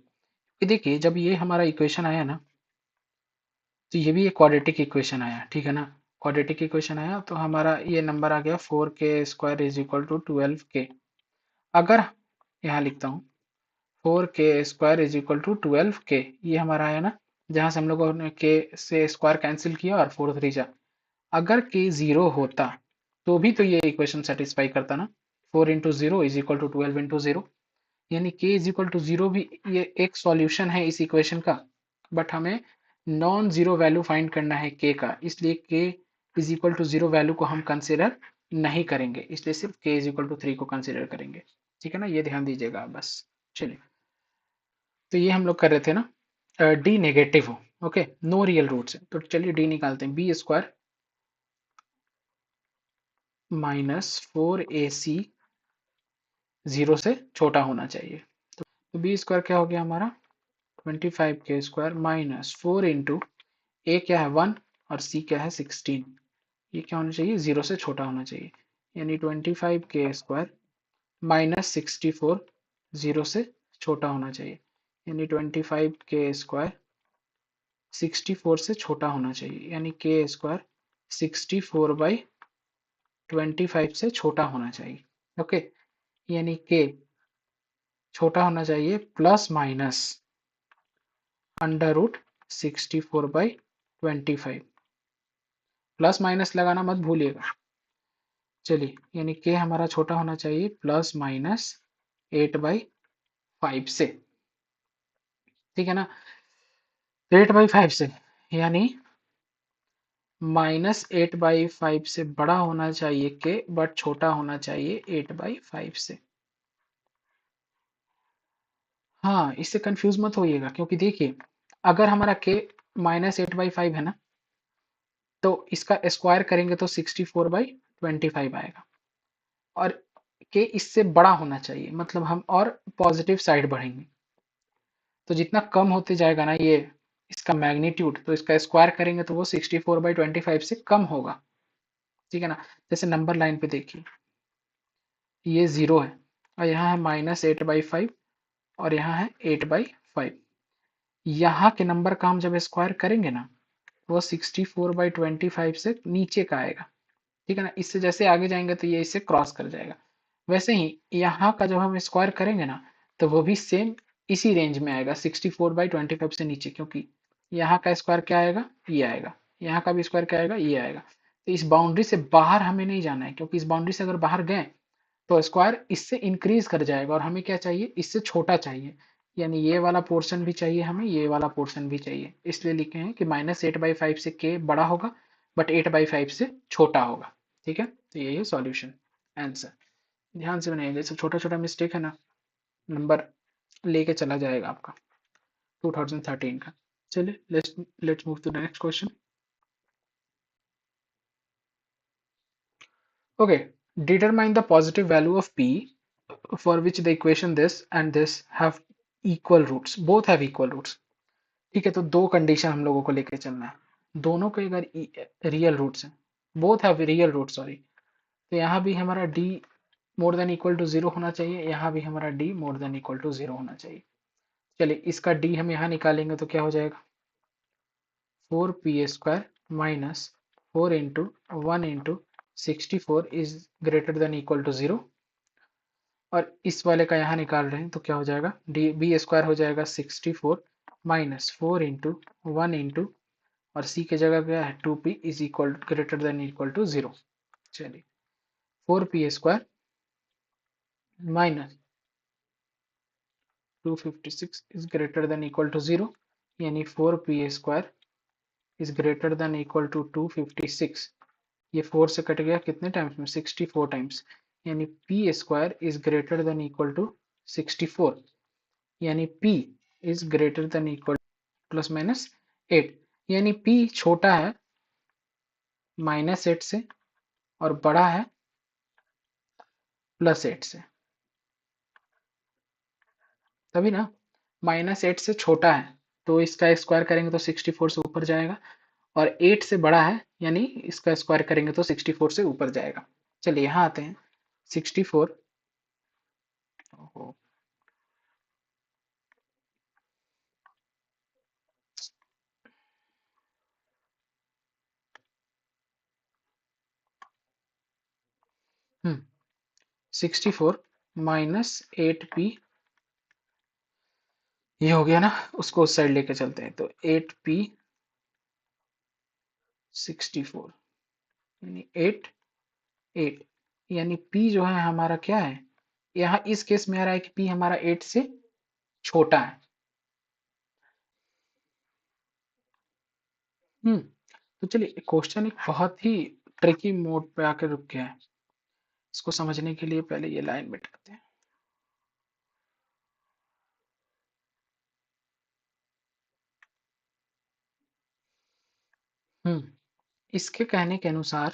Speaker 1: देखिए जब ये हमारा इक्वेशन आया ना, तो ये भी एक क्वाड्रेटिक इक्वेशन आया। ठीक है ना। क्वाड्रेटिक इक्वेशन आया तो हमारा ये नंबर आ गया 4k² is equal to 12k। अगर यहाँ लिखता हूँ 4k² is equal to 12k, ये हमारा आया ना, जहां से हम लोगों ने के से स्क्वायर कैंसिल किया और 4 3 जा। अगर के जीरो होता तो भी तो ये इक्वेशन सेटिस्फाई करता ना। 4 into zero is equal to 12 into zero, यानी k is equal to zero भी ये एक सॉल्यूशन है इस इक्वेशन का। बट हमें नॉन जीरो वैल्यू फाइंड करना है के का, इसलिए k is equal to zero value को हम कंसिडर नहीं करेंगे, इसलिए सिर्फ के इज इक्वल टू 3 को कंसिडर करेंगे। ठीक है ना, ये ध्यान दीजिएगा आप बस। चलिए, तो ये हम लोग कर रहे थे ना, डी नेगेटिव हो। ओके, नो रियल रूट्स है, तो चलिए डी निकालते हैं। बी² -4ac जीरो से छोटा होना चाहिए। तो बी² क्या हो गया हमारा, 25k² -4 इंटू ए क्या है 1 और सी क्या है 16। ये क्या होना चाहिए, जीरो से छोटा होना चाहिए, यानी 25k² -64 जीरो से छोटा होना चाहिए, यानी 25k² 64 से छोटा होना चाहिए, यानी k² 64/25 से छोटा होना चाहिए। ओके, यानी k छोटा होना चाहिए प्लस माइनस √64/25। प्लस माइनस लगाना मत भूलिएगा। चलिए, यानी के हमारा छोटा होना चाहिए प्लस माइनस 8/5 से। ठीक है ना, 8/5 से, यानी -8/5 से बड़ा होना चाहिए के, बट छोटा होना चाहिए 8/5 से। हाँ, इससे कंफ्यूज मत होइएगा, क्योंकि देखिए अगर हमारा के -8/5 है ना, तो इसका स्क्वायर करेंगे तो 64/25 आएगा। और के इससे बड़ा होना चाहिए, मतलब हम और पॉजिटिव साइड बढ़ेंगे, तो जितना कम होते जाएगा ना ये इसका मैग्नीट्यूड, तो इसका स्क्वायर करेंगे तो वो 64/25 से कम होगा। ठीक है ना। जैसे नंबर लाइन पे देखिए, ये जीरो है और यहाँ है -8/5 और यहाँ है 8/5। यहाँ के नंबर का हम जब स्क्वायर करेंगे ना, वो 64/25 से नीचे का आएगा। ठीक है ना, इससे जैसे आगे जाएंगे तो ये इससे क्रॉस कर जाएगा। वैसे ही यहाँ का जब हम स्क्वायर करेंगे ना, तो वो भी सेम इसी रेंज में आएगा 64/25 से नीचे, क्योंकि यहाँ का स्क्वायर क्या आएगा, ये आएगा। यहाँ का भी स्क्वायर क्या आएगा, ये आएगा। तो इस बाउंड्री से बाहर हमें नहीं जाना है, क्योंकि इस बाउंड्री से अगर बाहर गए तो स्क्वायर इससे इंक्रीज कर जाएगा, और हमें क्या चाहिए, इससे छोटा चाहिए। यानी ये वाला पोर्शन भी चाहिए हमें, ये वाला पोर्शन भी चाहिए, इसलिए लिखे हैं कि -8/5 से के बड़ा होगा, बट 8/5 से छोटा होगा। ठीक है, तो यही है सॉल्यूशन, आंसर। ध्यान से बनाइएगा, सब छोटा छोटा मिस्टेक है ना, नंबर लेके चला जाएगा आपका 2013 का। चलिए let's let's move to the next question. Okay, determine the positive value of p for which the equation this and this have equal roots, both have equal roots। ठीक है, तो दो कंडीशन हम लोगों को लेके चलना है, दोनों के अगर रियल रूट्स हैं, both have real root, sorry, तो यहाँ भी हमारा d more than equal to zero होना चाहिए, यहाँ भी हमारा d more than equal to zero होना चाहिए। चलिए, इसका d हम यहाँ निकालेंगे तो क्या हो जाएगा, 4p² -4 into 1 into 64 is greater than equal to zero. और इस वाले का यहाँ निकाल रहे हैं तो क्या हो जाएगा, b² हो जाएगा 64 -4 इंटू 1 इंटू, और c की जगह क्या है 2p is equal greater than equal to zero. चलिए, 4p² -256 is greater than equal to zero, यानी 4p² is greater than equal to 256। ये 4 से कट गया कितने टाइम्स में, 64 टाइम्स, यानी p square is greater than equal to 64, यानी p is greater than equal plus minus 8, यानी पी छोटा है -8 से और बड़ा है +8 से, तभी ना। -8 से छोटा है तो इसका स्क्वायर करेंगे तो 64 से ऊपर जाएगा, और 8 से बड़ा है यानी इसका स्क्वायर करेंगे तो 64 से ऊपर जाएगा। चलिए यहाँ आते हैं 64। ओहो, 64 -8p, ये हो गया ना, उसको उस साइड लेके चलते हैं तो 8p 64 यानी 8 8, यानी p जो है हमारा क्या है, यहाँ इस केस में आ रहा है कि p हमारा 8 से छोटा है। तो चलिए क्वेश्चन एक बहुत ही ट्रिकी मोड पे आकर रुक गया है, इसको समझने के लिए पहले ये लाइन मिटाते हैं। इसके कहने के अनुसार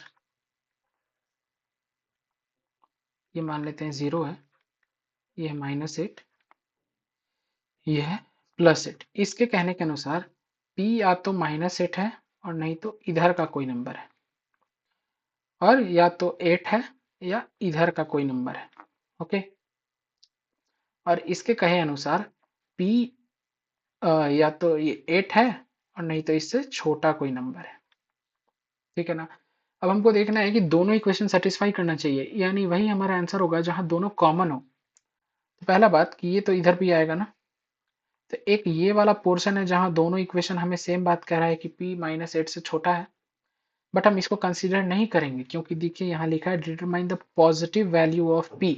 Speaker 1: ये मान लेते हैं 0 है, ये है -8, ये है +8। इसके कहने के अनुसार p या तो -8 है और नहीं तो इधर का कोई नंबर है, और या तो 8 है या इधर का कोई नंबर है। ओके, और इसके कहे अनुसार p या तो ये 8 है और नहीं तो इससे छोटा कोई नंबर है। ठीक है ना। अब हमको देखना है कि दोनों इक्वेशन सेटिस्फाई करना चाहिए, यानी वही हमारा आंसर होगा जहां दोनों कॉमन हो। तो पहला बात कि ये तो इधर भी आएगा ना, तो एक ये वाला पोर्शन है जहां दोनों इक्वेशन हमें सेम बात कह रहा है कि p -8 से छोटा है, बट हम इसको कंसीडर नहीं करेंगे क्योंकि देखिए यहाँ लिखा है determine the positive value of p,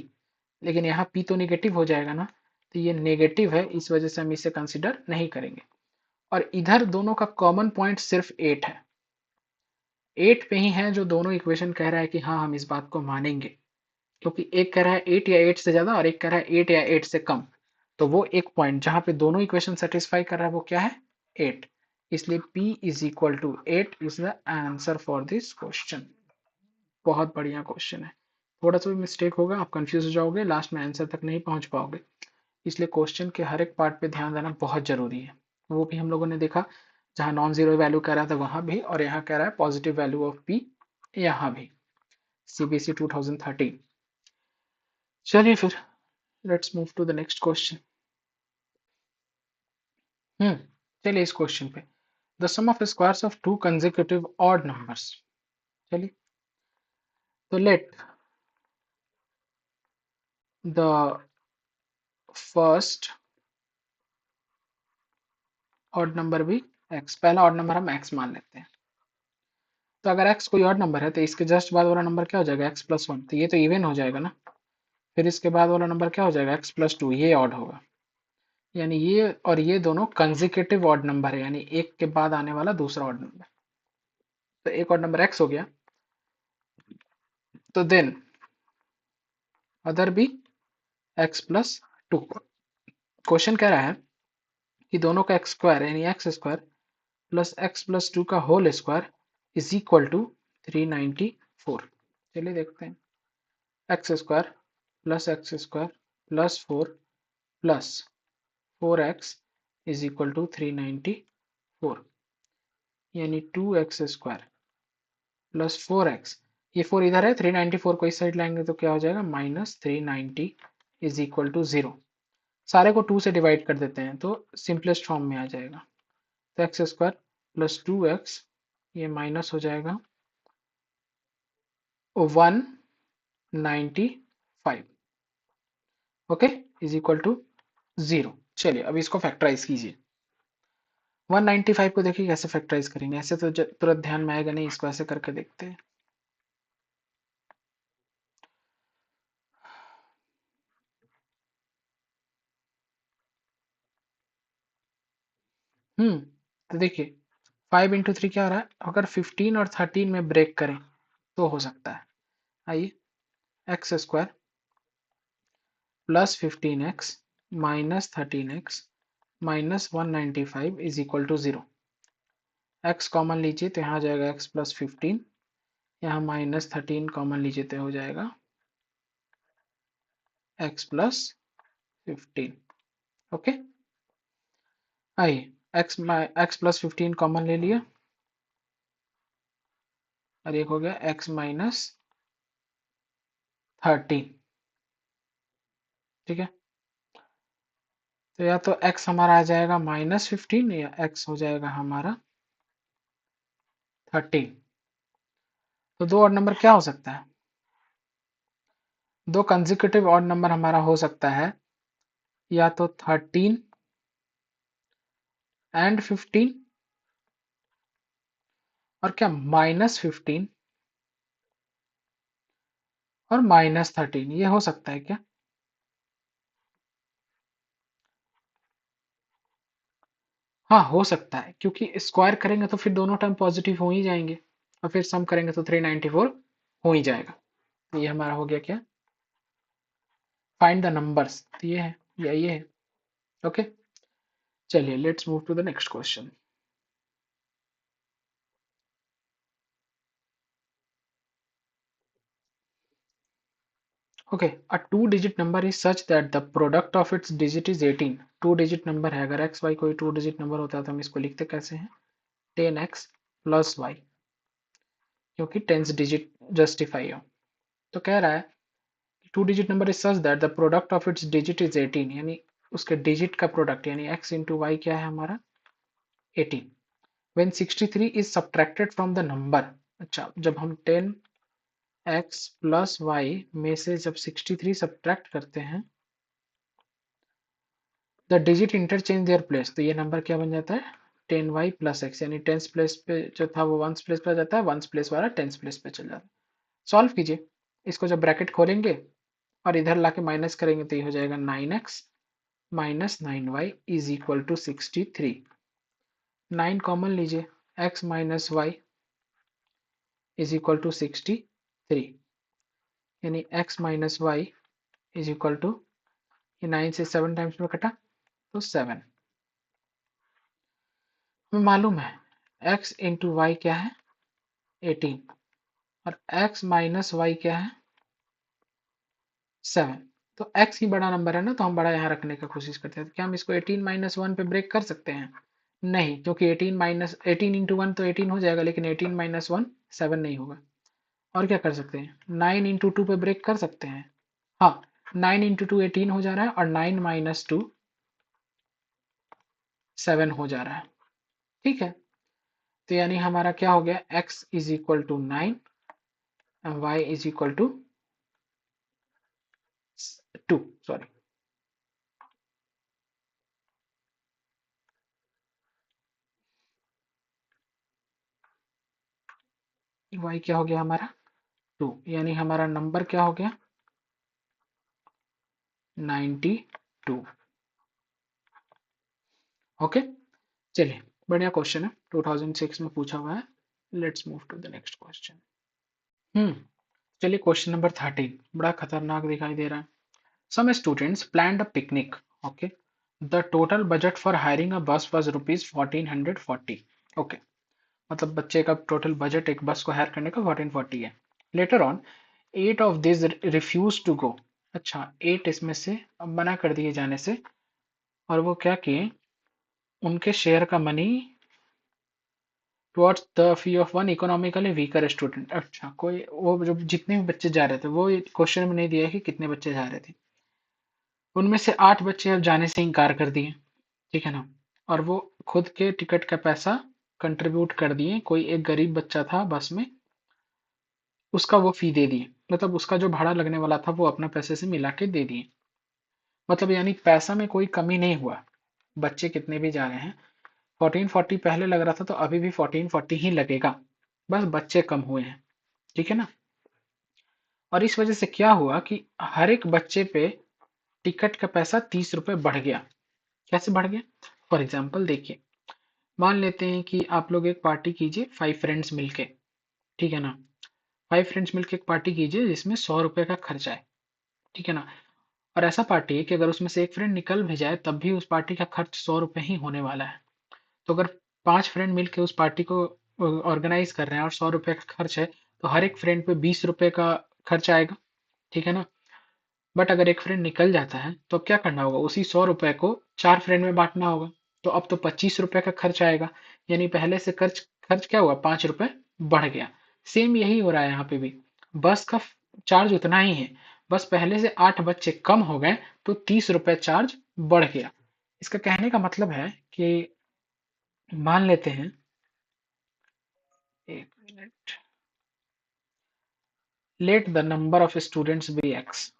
Speaker 1: लेकिन यहाँ p तो नेगेटिव हो जाएगा ना, तो ये नेगेटिव है, इस वजह से हम इसे कंसीडर नहीं करेंगे। और इधर दोनों का कॉमन पॉइंट सिर्फ 8 है, 8 पे ही है जो दोनों इक्वेशन कह रहा है कि हाँ हम इस बात को मानेंगे, क्योंकि एक कह रहा है 8 या 8 से ज्यादा और एक कह रहा है 8 या 8 से कम, तो वो एक पॉइंट जहां पे दोनों इक्वेशन सेटिस्फाई कर रहा है वो क्या है, 8। इसलिए p is equal to 8 is the answer for this question. बहुत बढ़िया क्वेश्चन है, थोड़ा सा भी मिस्टेक होगा आप कंफ्यूज हो जाओगे, लास्ट में आंसर तक नहीं पहुंच पाओगे, इसलिए क्वेश्चन के हर एक पार्ट पे ध्यान देना बहुत जरूरी है। वो भी हम लोगों ने देखा, जहां नॉन जीरो वैल्यू कह रहा था वहां भी, और यहाँ कह रहा है पॉजिटिव वैल्यू ऑफ p, यहाँ भी, CBSE 2013। चलिए फिर let's move to the next question. Hmm चलिए इस क्वेश्चन पे, the sum of squares of two consecutive odd numbers. चलिए, तो let the first odd number भी x, पहला ऑड नंबर हम x मान लेते हैं। तो अगर x कोई ऑड नंबर है तो इसके जस्ट बाद वाला नंबर क्या हो जाएगा, x+1, तो ये तो इवन हो जाएगा ना। फिर इसके बाद वाला नंबर क्या हो जाएगा, x+2, ये ऑड होगा, यानी ये और ये दोनों कंसेक्यूटिव ऑड नंबर है, यानी एक के बाद आने वाला दूसरा ऑड नंबर। तो एक ऑड नंबर x हो गया, तो देन अदर भी x+2। क्वेश्चन कह रहा है कि दोनों का एक्स स्क्वायर यानी x square plus x plus two का whole square is equal to 394। चलिए देखते हैं, x square plus 4 plus 4x is equal to 394, यानी 2x² प्लस 4x, ये 4 इधर है, 394 को इस साइड लाएंगे तो क्या हो जाएगा, -390 इज इक्वल टू 0। सारे को 2 से डिवाइड कर देते हैं तो सिंपलेस्ट फॉर्म में आ जाएगा, तो x² प्लस 2x, ये माइनस हो जाएगा 195, ओके, इज इक्वल टू 0। चलिए अब इसको फैक्टराइज कीजिए। 195 को देखिए कैसे फैक्टराइज करेंगे, ऐसे तो तुरंत ध्यान में आएगा नहीं, इसको ऐसे करके देखते हैं। तो देखिए 5 × 3 क्या हो रहा है, अगर 15 और 13 में ब्रेक करें तो हो सकता है। आइए x square plus 15x minus 13x minus 195 is equal to 0। x common लीजिए तो यहाँ आ जाएगा x प्लस 15, यहाँ माइनस 13 कॉमन लीजिए तो हो जाएगा x प्लस 15। ओके, आइए x प्लस 15 कॉमन ले लिया और एक हो गया x माइनस 13। ठीक है, तो या तो x हमारा आ जाएगा माइनस 15 या x हो जाएगा हमारा 13। तो दो और नंबर क्या हो सकता है? दो कंसेक्यूटिव ऑड नंबर हमारा हो सकता है या तो 13 एंड 15 और क्या माइनस 15 और माइनस 13, ये हो सकता है क्या? हाँ हो सकता है, क्योंकि स्क्वायर करेंगे तो फिर दोनों टर्म पॉजिटिव हो ही जाएंगे और फिर सम करेंगे तो 394 हो ही जाएगा। तो ये हमारा हो गया क्या, फाइंड द नंबर्स। तो ये है या ये है। ओके, चलिए let's move to the next question. Okay, a two digit number is such that the product of its digit is 18। Two digit number है, अगर एक्स वाई कोई टू डिजिट नंबर होता है तो हम इसको लिखते कैसे हैं, 10x प्लस वाई, क्योंकि टेंस डिजिट जस्टिफाई हो। तो कह रहा है two digit number is such that the product of its digit is 18, यानी उसके डिजिट का प्रोडक्ट यानी x इंटू वाई क्या है हमारा 18। When 63 is subtracted from the number, अच्छा जब हम 10x प्लस वाई में से जब 63 सब्ट्रैक्ट करते हैं, the digit interchange their place, तो ये नंबर क्या बन जाता है 10y प्लस एक्स, यानी टेंस प्लेस पे जो था वो वंस प्लेस पे आ जाता है, वंस प्लेस वाला टेंस प्लेस पे चल जाता है। सॉल्व कीजिए इसको, जब ब्रैकेट खोलेंगे और इधर लाके माइनस करेंगे तो ये हो जाएगा 9x minus 9y is equal to 63। 9 common लीजिए, x minus y is equal to 63, यानी x minus y is equal to, ये 9 से 7 टाइम्स में कटा तो 7। हमें मालूम है x इंटू वाई क्या है 18 और x माइनस वाई क्या है 7। तो x ही बड़ा नंबर है ना, तो हम बड़ा यहाँ रखने की कोशिश करते हैं। तो क्या हम इसको 18 माइनस 1 पे ब्रेक कर सकते हैं? नहीं, क्योंकि 18 माइनस 18 इंटू 1 तो 18 हो जाएगा, लेकिन 18 माइनस 1 7 नहीं होगा। और क्या कर सकते हैं, 9 इंटू 2 पे ब्रेक कर सकते हैं। हाँ, 9 इंटू 2 18 हो जा रहा है और 9 माइनस 2 7 हो जा रहा है। ठीक है, तो यानी हमारा क्या हो गया, x is equal to 9 and y is equal to 2, sorry. y क्या हो गया हमारा 2, यानी हमारा नंबर क्या हो गया 92। ओके, चलिए बढ़िया क्वेश्चन है, 2006 में पूछा हुआ है। Let's move to the next question. चलिए क्वेश्चन नंबर 13 बड़ा खतरनाक दिखाई दे रहा है। Some students planned a picnic. Okay, the total budget for hiring a bus was rupees 1440। Okay, मतलब बच्चे का टोटल बजट एक बस को हायर करने का 1440 है। Later on 8 of this refuse to go. अच्छा, 8 इसमें से अब मना कर दिए जाने से, और वो क्या किए, उनके शेयर का money towards the fee of one economically weaker student. अच्छा, कोई वो जो जितने भी बच्चे जा रहे थे, वो क्वेश्चन में नहीं दिया है कि कितने बच्चे जा रहे थे, उनमें से 8 बच्चे अब जाने से इनकार कर दिए। ठीक है ना, और वो खुद के टिकट का पैसा कंट्रीब्यूट कर दिए। कोई एक गरीब बच्चा था बस में, उसका वो फी दे दिए, मतलब उसका जो भाड़ा लगने वाला था वो अपना पैसे से मिला के दे दिए। मतलब यानी पैसा में कोई कमी नहीं हुआ, बच्चे कितने भी जा रहे हैं। 1440 पहले लग रहा था तो अभी भी 1440 ही लगेगा, बस बच्चे कम हुए हैं। ठीक है ना, और इस वजह से क्या हुआ कि हर एक बच्चे पे टिकट का पैसा 30 रुपए बढ़ गया। कैसे बढ़ गया, फॉर एग्जाम्पल देखिए, मान लेते हैं कि आप लोग एक पार्टी कीजिए 5 फ्रेंड्स मिलके। ठीक है ना, 5 फ्रेंड्स मिलकर एक पार्टी कीजिए जिसमें 100 रुपए का खर्च आए, ठीक है ना। और ऐसा पार्टी है कि अगर उसमें से एक फ्रेंड निकल भी जाए तब भी उस पार्टी का खर्च 100 रुपए ही होने वाला है। तो अगर 5 फ्रेंड मिलकर उस पार्टी को ऑर्गेनाइज कर रहे हैं और 100 रुपए का खर्च है, तो हर एक फ्रेंड पे 20 रुपए का खर्च आएगा, ठीक है ना। बट अगर एक फ्रेंड निकल जाता है तो अब क्या करना होगा, उसी 100 रुपए को 4 फ्रेंड में बांटना होगा। तो अब तो 25 रुपए का खर्च आएगा, यानी पहले से खर्च खर्च क्या हुआ, 5 रुपए बढ़ गया। सेम यही हो रहा है यहाँ पे भी, बस का चार्ज उतना ही है, बस पहले से 8 बच्चे कम हो गए तो 30 रुपए चार्ज बढ़ गया। इसका कहने का मतलब है कि मान लेते हैं, एक minute, let the number of students be x.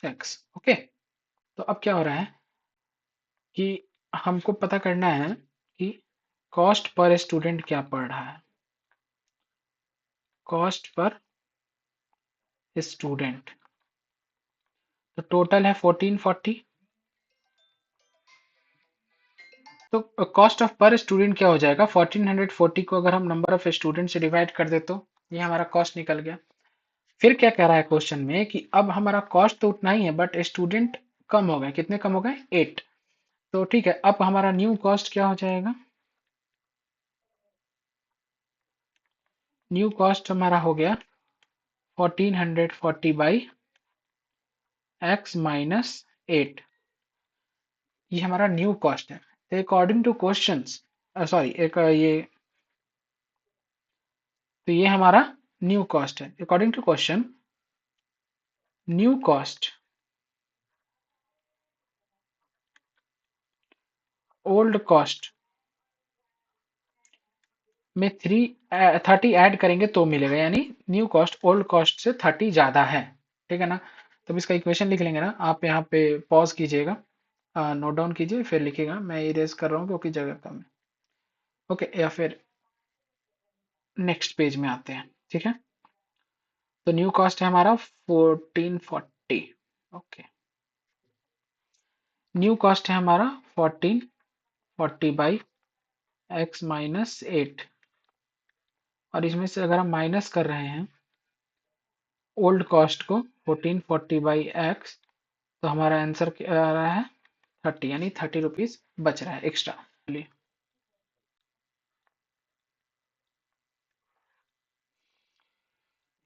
Speaker 1: X, okay. तो अब क्या हो रहा है कि हमको पता करना है कि कॉस्ट पर स्टूडेंट क्या पड़ रहा है, कॉस्ट पर स्टूडेंट। तो टोटल है 1440। तो कॉस्ट ऑफ पर स्टूडेंट क्या हो जाएगा, 1440 को अगर हम नंबर ऑफ स्टूडेंट से डिवाइड कर दे तो ये हमारा कॉस्ट निकल गया। फिर क्या कह रहा है क्वेश्चन में कि अब हमारा कॉस्ट तो उतना ही है बट स्टूडेंट कम हो गए, कितने कम हो गए, 8। तो ठीक है, अब हमारा न्यू कॉस्ट क्या हो जाएगा, न्यू कॉस्ट हमारा हो गया 1440 बाई एक्स माइनस 8। ये हमारा न्यू कॉस्ट है। तो अकॉर्डिंग टू क्वेश्चंस, सॉरी एक ये, तो ये हमारा न्यू कॉस्ट है। According to question, new cost old cost में 30 ऐड करेंगे तो मिलेगा, यानी न्यू कॉस्ट ओल्ड कॉस्ट से 30 ज्यादा है, ठीक है ना। तब इसका इक्वेशन लिख लेंगे ना, आप यहाँ पे पॉज कीजिएगा, नोट डाउन कीजिए फिर लिखिएगा, मैं इरेज कर रहा हूँ क्योंकि जगह कम है। ओके, या फिर नेक्स्ट पेज में आते हैं, ठीक है। तो न्यू कॉस्ट है हमारा 1440। ओके, न्यू कॉस्ट है हमारा 1440 बाई एक्स माइनस 8। और इसमें से अगर हम माइनस कर रहे हैं ओल्ड कॉस्ट को 1440 बाई एक्स, तो हमारा आंसर क्या आ रहा है, 30, यानी 30 रुपीज बच रहा है एक्स्ट्रा।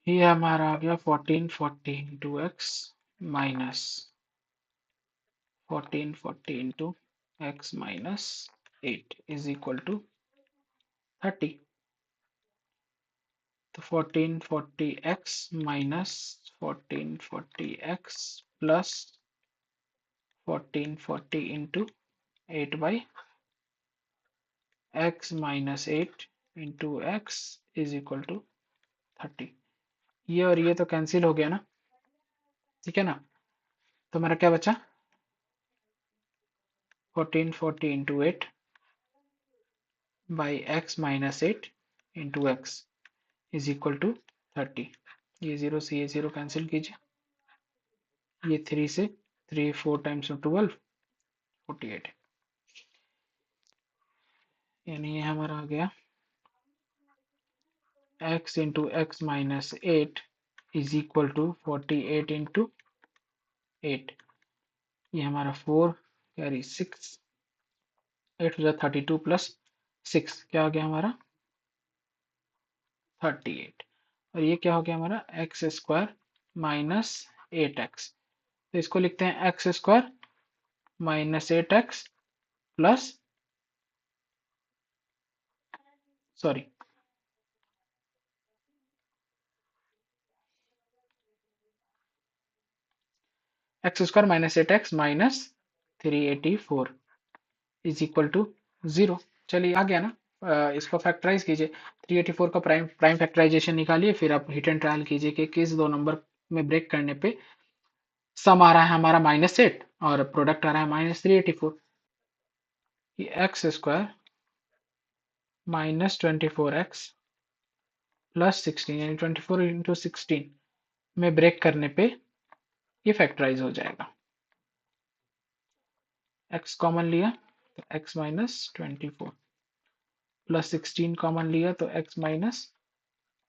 Speaker 1: ये हमारा आ गया 1440 into x minus 1440 into x minus 8 is equal to 30। तो 1440x minus 1440x plus 1440 into 8 by x minus 8 into x is equal to 30। ये और ये तो कैंसिल हो गया ना, ठीक है ना। तो हमारा क्या बचा, 1440 into 8 by x minus 8 into x is equal to 30। ये जीरो से ये जीरो कैंसिल कीजिए, ये 3 से 3 4 टाइम्स 12 48, यानी ये हमारा आ गया x into x minus 8 is equal to 48 into 8। ये हमारा 4 कैरी 6, 8 हो जाए 32 प्लस 6 क्या हो गया हमारा 38। और ये क्या हो गया हमारा एक्स स्क्वायर माइनस 8x। तो इसको लिखते हैं x square minus 8x plus, sorry, x square minus 8x minus 384 is equal to 0। चलिए आ गया ना, इसको फैक्टराइज कीजिए, 384 का प्राइम प्राइम फैक्टराइजेशन निकालिए, फिर आप हिट एंड ट्रायल कीजिए कि किस दो नंबर में ब्रेक करने पे सम आ रहा है हमारा -8 और प्रोडक्ट आ रहा है -384। ये x square minus 24x plus 16, यानी 24 इंटू 16 में ब्रेक करने पे ये फैक्टराइज हो जाएगा। x कॉमन लिया तो x माइनस 24 प्लस 16 कॉमन लिया तो x माइनस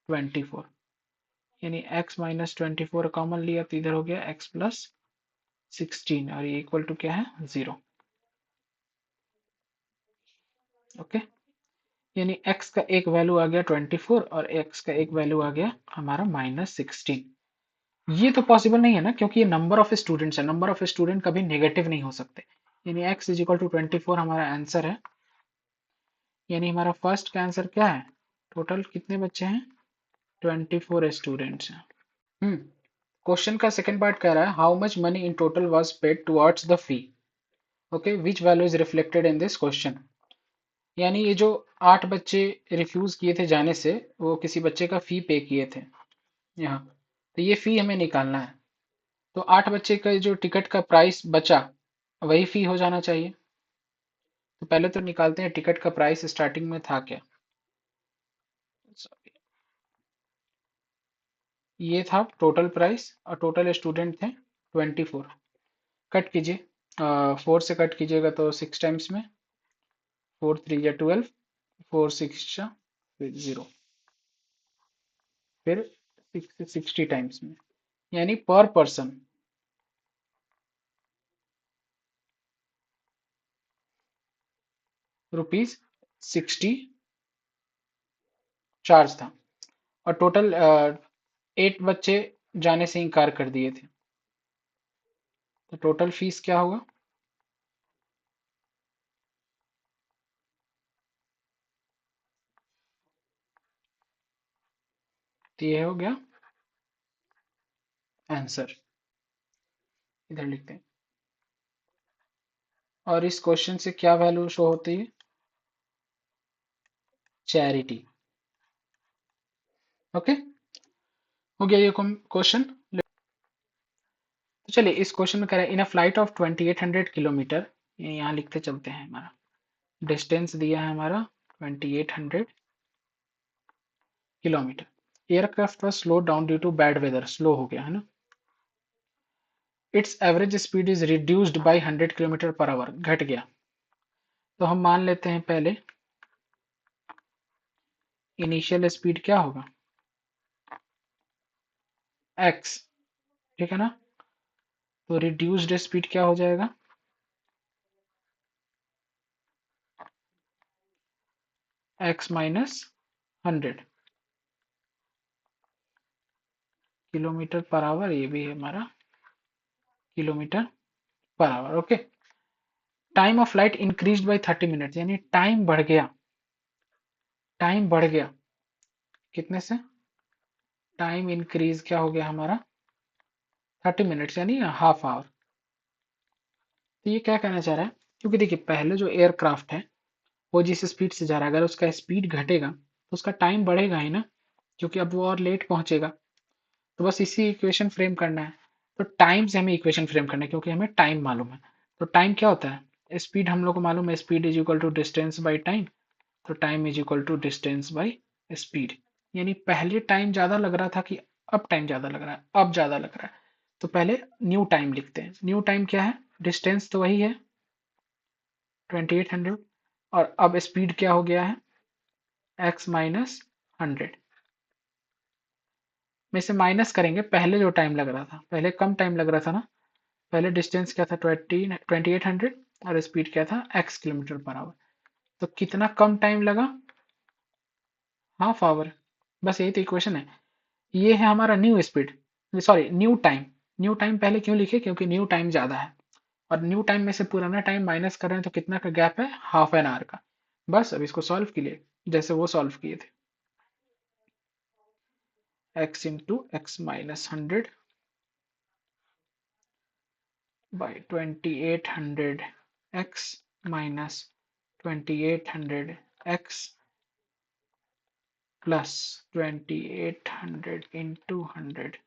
Speaker 1: 24, यानी x माइनस 24 कॉमन लिया तो इधर हो गया x प्लस 16 और ये इक्वल टू क्या है 0। ओके, यानी x का एक वैल्यू आ गया 24 और x का एक वैल्यू आ गया हमारा माइनस 16। ये तो पॉसिबल नहीं है ना, क्योंकि ये नंबर ऑफ स्टूडेंट्स है, नंबर ऑफ स्टूडेंट कभी नेगेटिव नहीं हो सकते। यानी x इज इक्वल टू 24 हमारा आंसर है। यानी हमारा फर्स्ट का आंसर क्या है, टोटल कितने बच्चे हैं, 24 स्टूडेंट्स हैं। क्वेश्चन का सेकंड पार्ट कह रहा है how much money in total was paid towards the fee. Okay, which value is reflected in this question. यानी ये जो 8 बच्चे रिफ्यूज किए थे जाने से, वो किसी बच्चे का फी पे किए थे यहाँ, तो ये फी हमें निकालना है। तो 8 बच्चे का जो टिकट का प्राइस बचा वही फी हो जाना चाहिए। तो पहले तो निकालते हैं टिकट का प्राइस स्टार्टिंग में था क्या। ये था टोटल प्राइस और टोटल स्टूडेंट थे 24। कट कीजिए, 4 से कट कीजिएगा तो 6 टाइम्स में, 4 3 या 12, 4 6 फिर 0, फिर 6 से 60 टाइम्स में, यानी पर पर्सन रुपीज 60 चार्ज था। और टोटल 8 बच्चे जाने से इनकार कर दिए थे, तो टोटल फीस क्या होगा, तो ये हो गया आंसर, इधर लिखते हैं। और इस क्वेश्चन से क्या वैल्यू शो होती है, चैरिटी। ओके, हो गया ये क्वेश्चन। तो चलिए इस क्वेश्चन में कह रहा है इन अ फ्लाइट ऑफ 2800 किलोमीटर, ये यहाँ लिखते चलते हैं, हमारा डिस्टेंस दिया है हमारा 2800 kilometre, aircraft was slowed down due to bad weather, slow हो गया है ना, it's average speed is reduced by 100 kilometre per hour, घट गया। तो हम मान लेते हैं पहले इनिशियल स्पीड क्या होगा, x, ठीक है ना, तो रिड्यूस्ड स्पीड क्या हो जाएगा, x minus 100 kilometre per hour, ये भी है हमारा kilometre per hour. Okay, time of flight increase by 30 minute, यानी टाइम बढ़ गया, टाइम बढ़ गया कितने से, टाइम इंक्रीज क्या हो गया हमारा 30 मिनट्स, यानी हाफ आवर। तो ये क्या कहना चाह रहा है, क्योंकि देखिए पहले जो एयरक्राफ्ट है वो जिस स्पीड से जा रहा है, अगर उसका स्पीड घटेगा तो उसका टाइम बढ़ेगा ही ना, क्योंकि अब वो और लेट पहुंचेगा। तो बस इसी इक्वेशन फ्रेम करना है। तो टाइम से हमें इक्वेशन फ्रेम करना है, क्योंकि हमें टाइम मालूम है। तो टाइम क्या होता है, स्पीड हम लोग को मालूम है, speed is equal to distance by time. तो time is equal to distance by speed. यानी पहले टाइम ज़्यादा लग रहा था कि अब टाइम ज़्यादा लग रहा है, अब ज़्यादा लग रहा है। तो पहले न्यू टाइम लिखते हैं, न्यू टाइम क्या है, डिस्टेंस तो वही है 2800, और अब स्पीड क्या हो गया है x माइनस 100 में से माइनस करेंगे पहले जो टाइम लग रहा था, पहले कम टाइम लग रहा था ना, पहले डिस्टेंस क्या था 2800 और स्पीड क्या था x किलोमीटर पर आवर। तो कितना कम टाइम लगा, हाफ आवर। बस यही तो इक्वेशन है। ये है हमारा new speed, sorry new time. New time पहले क्यों लिखे, क्योंकि न्यू टाइम ज़्यादा है, और न्यू टाइम में से पुराना टाइम माइनस कर रहे हैं, तो कितना का गैप है, हाफ एन आवर का। बस अब इसको सॉल्व कीजिए जैसे वो सॉल्व किए थे, x into x minus 100 by 2800 x minus 2800 x plus 2800 into 100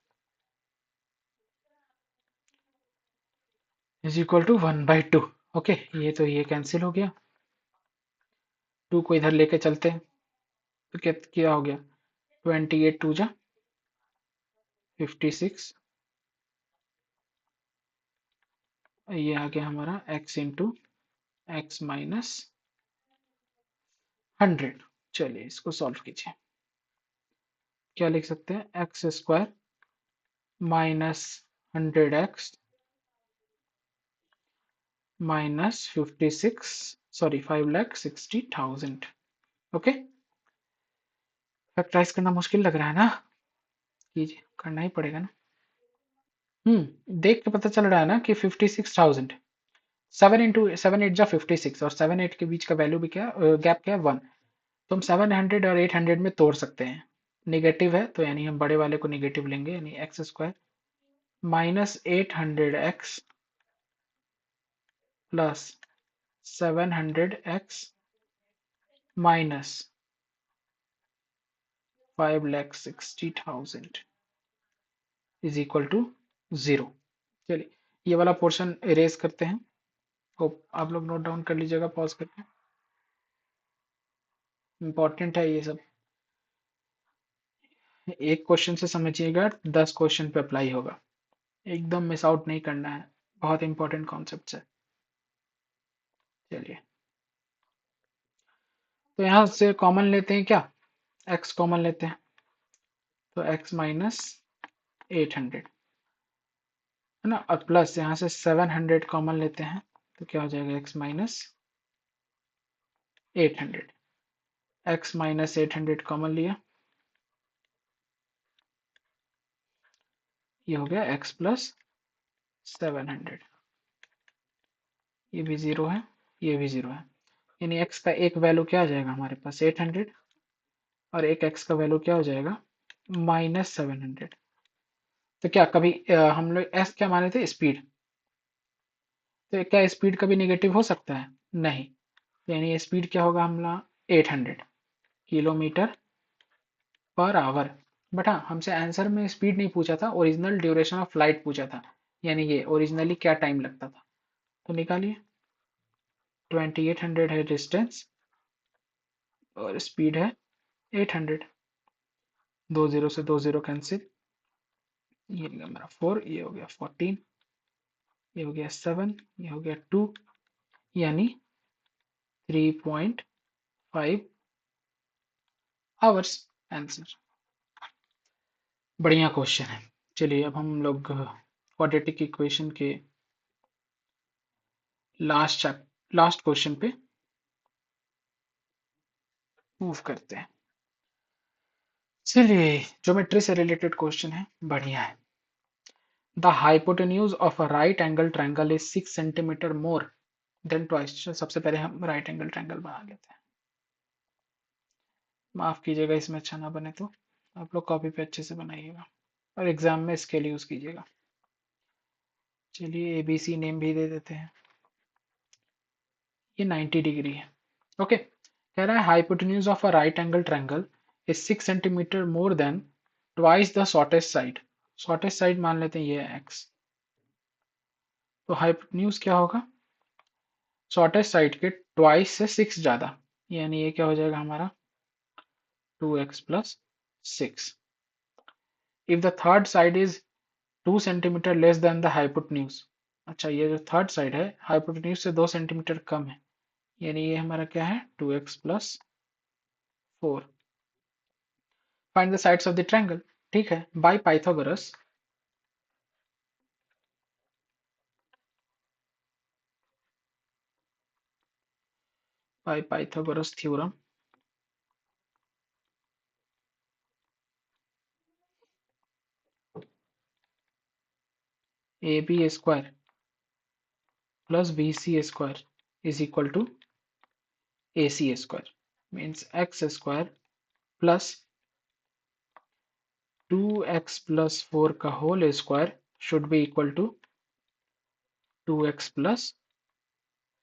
Speaker 1: is equal to 1/2। Okay, ये तो ये कैंसिल हो गया, 2 को इधर लेके चलते हैं, तो क्या हो गया, 28 टू जा 56, ये आ गया हमारा x इंटू x माइनस 100। चलिए इसको सॉल्व कीजिए। क्या लिख सकते हैं, x square minus 100x minus 56, sorry 5,60,000। Okay, factorise करना मुश्किल लग रहा है ना, कीजिए, करना ही पड़ेगा ना। देख के पता चल रहा है ना कि 56,000, 7 × 7 8 जा 56, और 7 8 के बीच का वैल्यू भी क्या, गैप क्या है, 1। तो हम 700 और 800 में तोड़ सकते हैं। निगेटिव है तो यानी हम बड़े वाले को निगेटिव लेंगे, यानी x square minus 800x plus 700x minus 5,60,000 is equal to 0। चलिए ये वाला पोर्शन इरेज करते हैं। होप आप लोग नोट डाउन कर लीजिएगा पॉज करके, इंपॉर्टेंट है ये सब। एक क्वेश्चन से समझिएगा, 10 क्वेश्चन पे अप्लाई होगा, एकदम मिस आउट नहीं करना है, बहुत इंपॉर्टेंट कॉन्सेप्ट है। चलिए तो यहाँ से कॉमन लेते हैं क्या, x कॉमन लेते हैं, तो x माइनस 800 है ना, और प्लस यहाँ से 700 कॉमन लेते हैं, तो क्या हो जाएगा, x minus 800। x minus 800 common लिया, ये हो गया x प्लस 700, ये भी जीरो है, ये भी जीरो है, यानी x का एक वैल्यू क्या आ जाएगा हमारे पास 800, और एक x का वैल्यू क्या हो जाएगा माइनस 700। तो क्या कभी हम लोग s क्या माने थे, स्पीड, तो क्या स्पीड कभी नेगेटिव हो सकता है, नहीं, यानी स्पीड क्या होगा हमारा 800 किलोमीटर पर आवर। बट हाँ, हमसे आंसर में स्पीड नहीं पूछा था, ओरिजिनल ड्यूरेशन ऑफ फ्लाइट पूछा था, यानी ये ओरिजिनली क्या टाइम लगता था। तो निकालिए, 2800 है डिस्टेंस और स्पीड है 800, दो जीरो से दो जीरो कैंसिल, ये हो गया मेरा 4, ये हो गया 14, ये हो गया 7, ये हो गया 2, यानी 3.5 आवर्स आंसर। बढ़िया क्वेश्चन है। चलिए अब हम लोग क्वाड्रेटिक इक्वेशन के लास्ट क्वेश्चन पे मूव करते हैं। चलिए ज्योमेट्री से रिलेटेड क्वेश्चन है, बढ़िया है। The hypotenuse of a right angle triangle is 6 centimetre more than twice. सबसे पहले हम राइट एंगल ट्रायंगल बना लेते हैं, माफ कीजिएगा इसमें अच्छा ना बने तो आप लोग कॉपी पे अच्छे से बनाइएगा और एग्जाम में स्केल यूज कीजिएगा। चलिए ABC नेम भी दे देते हैं, ये 90 डिग्री है। ओके, कह रहा है hypotenuse of a right angle triangle is 6 centimetre more than twice the shortest side. Shortest side मान लेते हैं ये है x, तो हाइपोटेन्यूज क्या होगा, शॉर्टेस्ट साइड के ट्वाइस से 6 ज्यादा, यानी ये क्या हो जाएगा हमारा 2x plus 6। If the third side is 2 centimetre less than the hypotenuse, अच्छा ये जो थर्ड साइड है हाइपोटेन्यूज से 2 सेंटीमीटर कम है, यानी ये हमारा क्या है 2x plus 4। Find the sides of the triangle, ठीक है, by Pythagoras. By Pythagoras theorem, AB square plus BC square is equal to AC square, means x square plus 2x plus 4 का whole square should be equal to 2x plus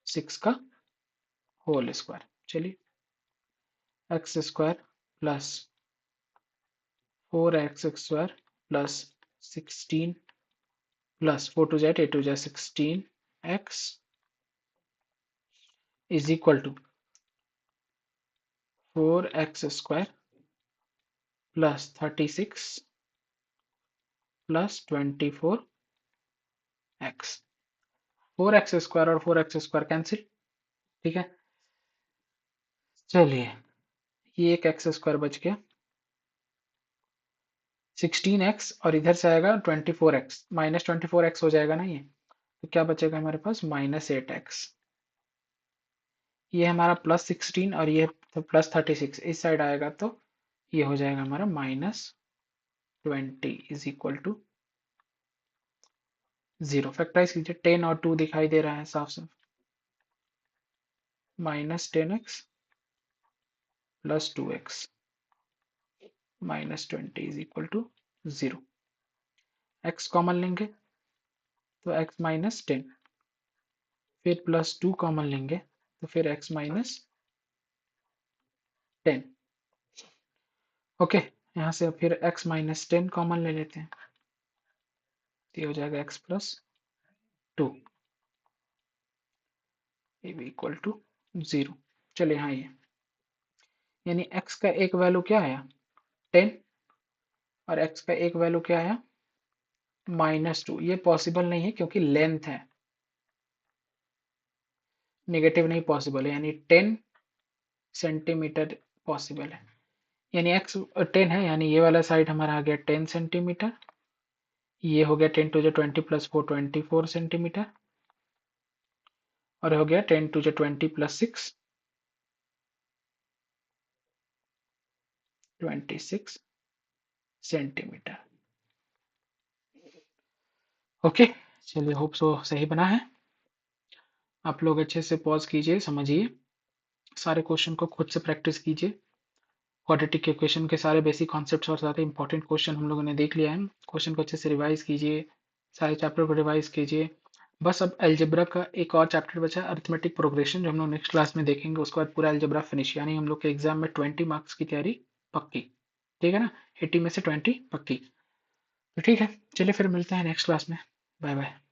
Speaker 1: 6 का whole square. चलिए x square plus 4x square plus 16 प्लस 4 टू जेड 8 टू जेड 16x is equal to 4x square plus 36 plus 24x। 4x square और 4x square cancel, ठीक है, चलिए ये एक एक्स स्क्वायर बच गया, 16x और इधर से आएगा 24x, माइनस 24x हो जाएगा ना ये, तो क्या बचेगा हमारे पास -8x। ये हमारा +16 और ये +36 इस साइड आएगा तो ये हो जाएगा हमारा -20 इज इक्वल टू 0। फैक्टराइज कीजिए, 10 और 2 दिखाई दे रहा है साफ साफ, -10x +2x -20 is equal to 0। x common लेंगे तो x -10, फिर +2 कॉमन लेंगे तो फिर x -10। ओके, यहाँ से फिर x -10 कॉमन ले लेते हैं, तो ये हो जाएगा x +2 इक्वल टू 0। चलिए हाँ ये, यानी x का एक वैल्यू क्या आया 10 और x का एक वैल्यू क्या आया -2। ये पॉसिबल नहीं है क्योंकि लेंथ है, नेगेटिव नहीं पॉसिबल है, यानी 10 सेंटीमीटर पॉसिबल है, यानी x 10 है, यानी ये वाला साइड हमारा आ गया 10 सेंटीमीटर, ये हो गया 10 टू ज 20 + 4 24 सेंटीमीटर, और हो गया 10 टू ज 20 + 6 26 सेंटीमीटर। ओके, चलिए होप सो सही बना है। आप लोग अच्छे से पॉज कीजिए, समझिए, सारे क्वेश्चन को खुद से प्रैक्टिस कीजिए। क्वाड्रेटिक इक्वेशन के सारे बेसिक कॉन्सेप्ट्स और सारे इंपॉर्टेंट क्वेश्चन हम लोगों ने देख लिया है। क्वेश्चन को अच्छे से रिवाइज कीजिए, सारे चैप्टर को रिवाइज कीजिए। बस अब अलजेब्रा का एक और चैप्टर बचा है, अरिथमेटिक प्रोग्रेशन, जो हम लोग नेक्स्ट क्लास में देखेंगे। उसके बाद पूरा अलजेब्रा फिनिश, यानी हम लोग के एग्जाम में 20 मार्क्स की तैयारी पक्की। ठीक है ना, 80 में से 20 पक्की। तो ठीक है, चलिए फिर मिलते हैं नेक्स्ट क्लास में। Bye bye.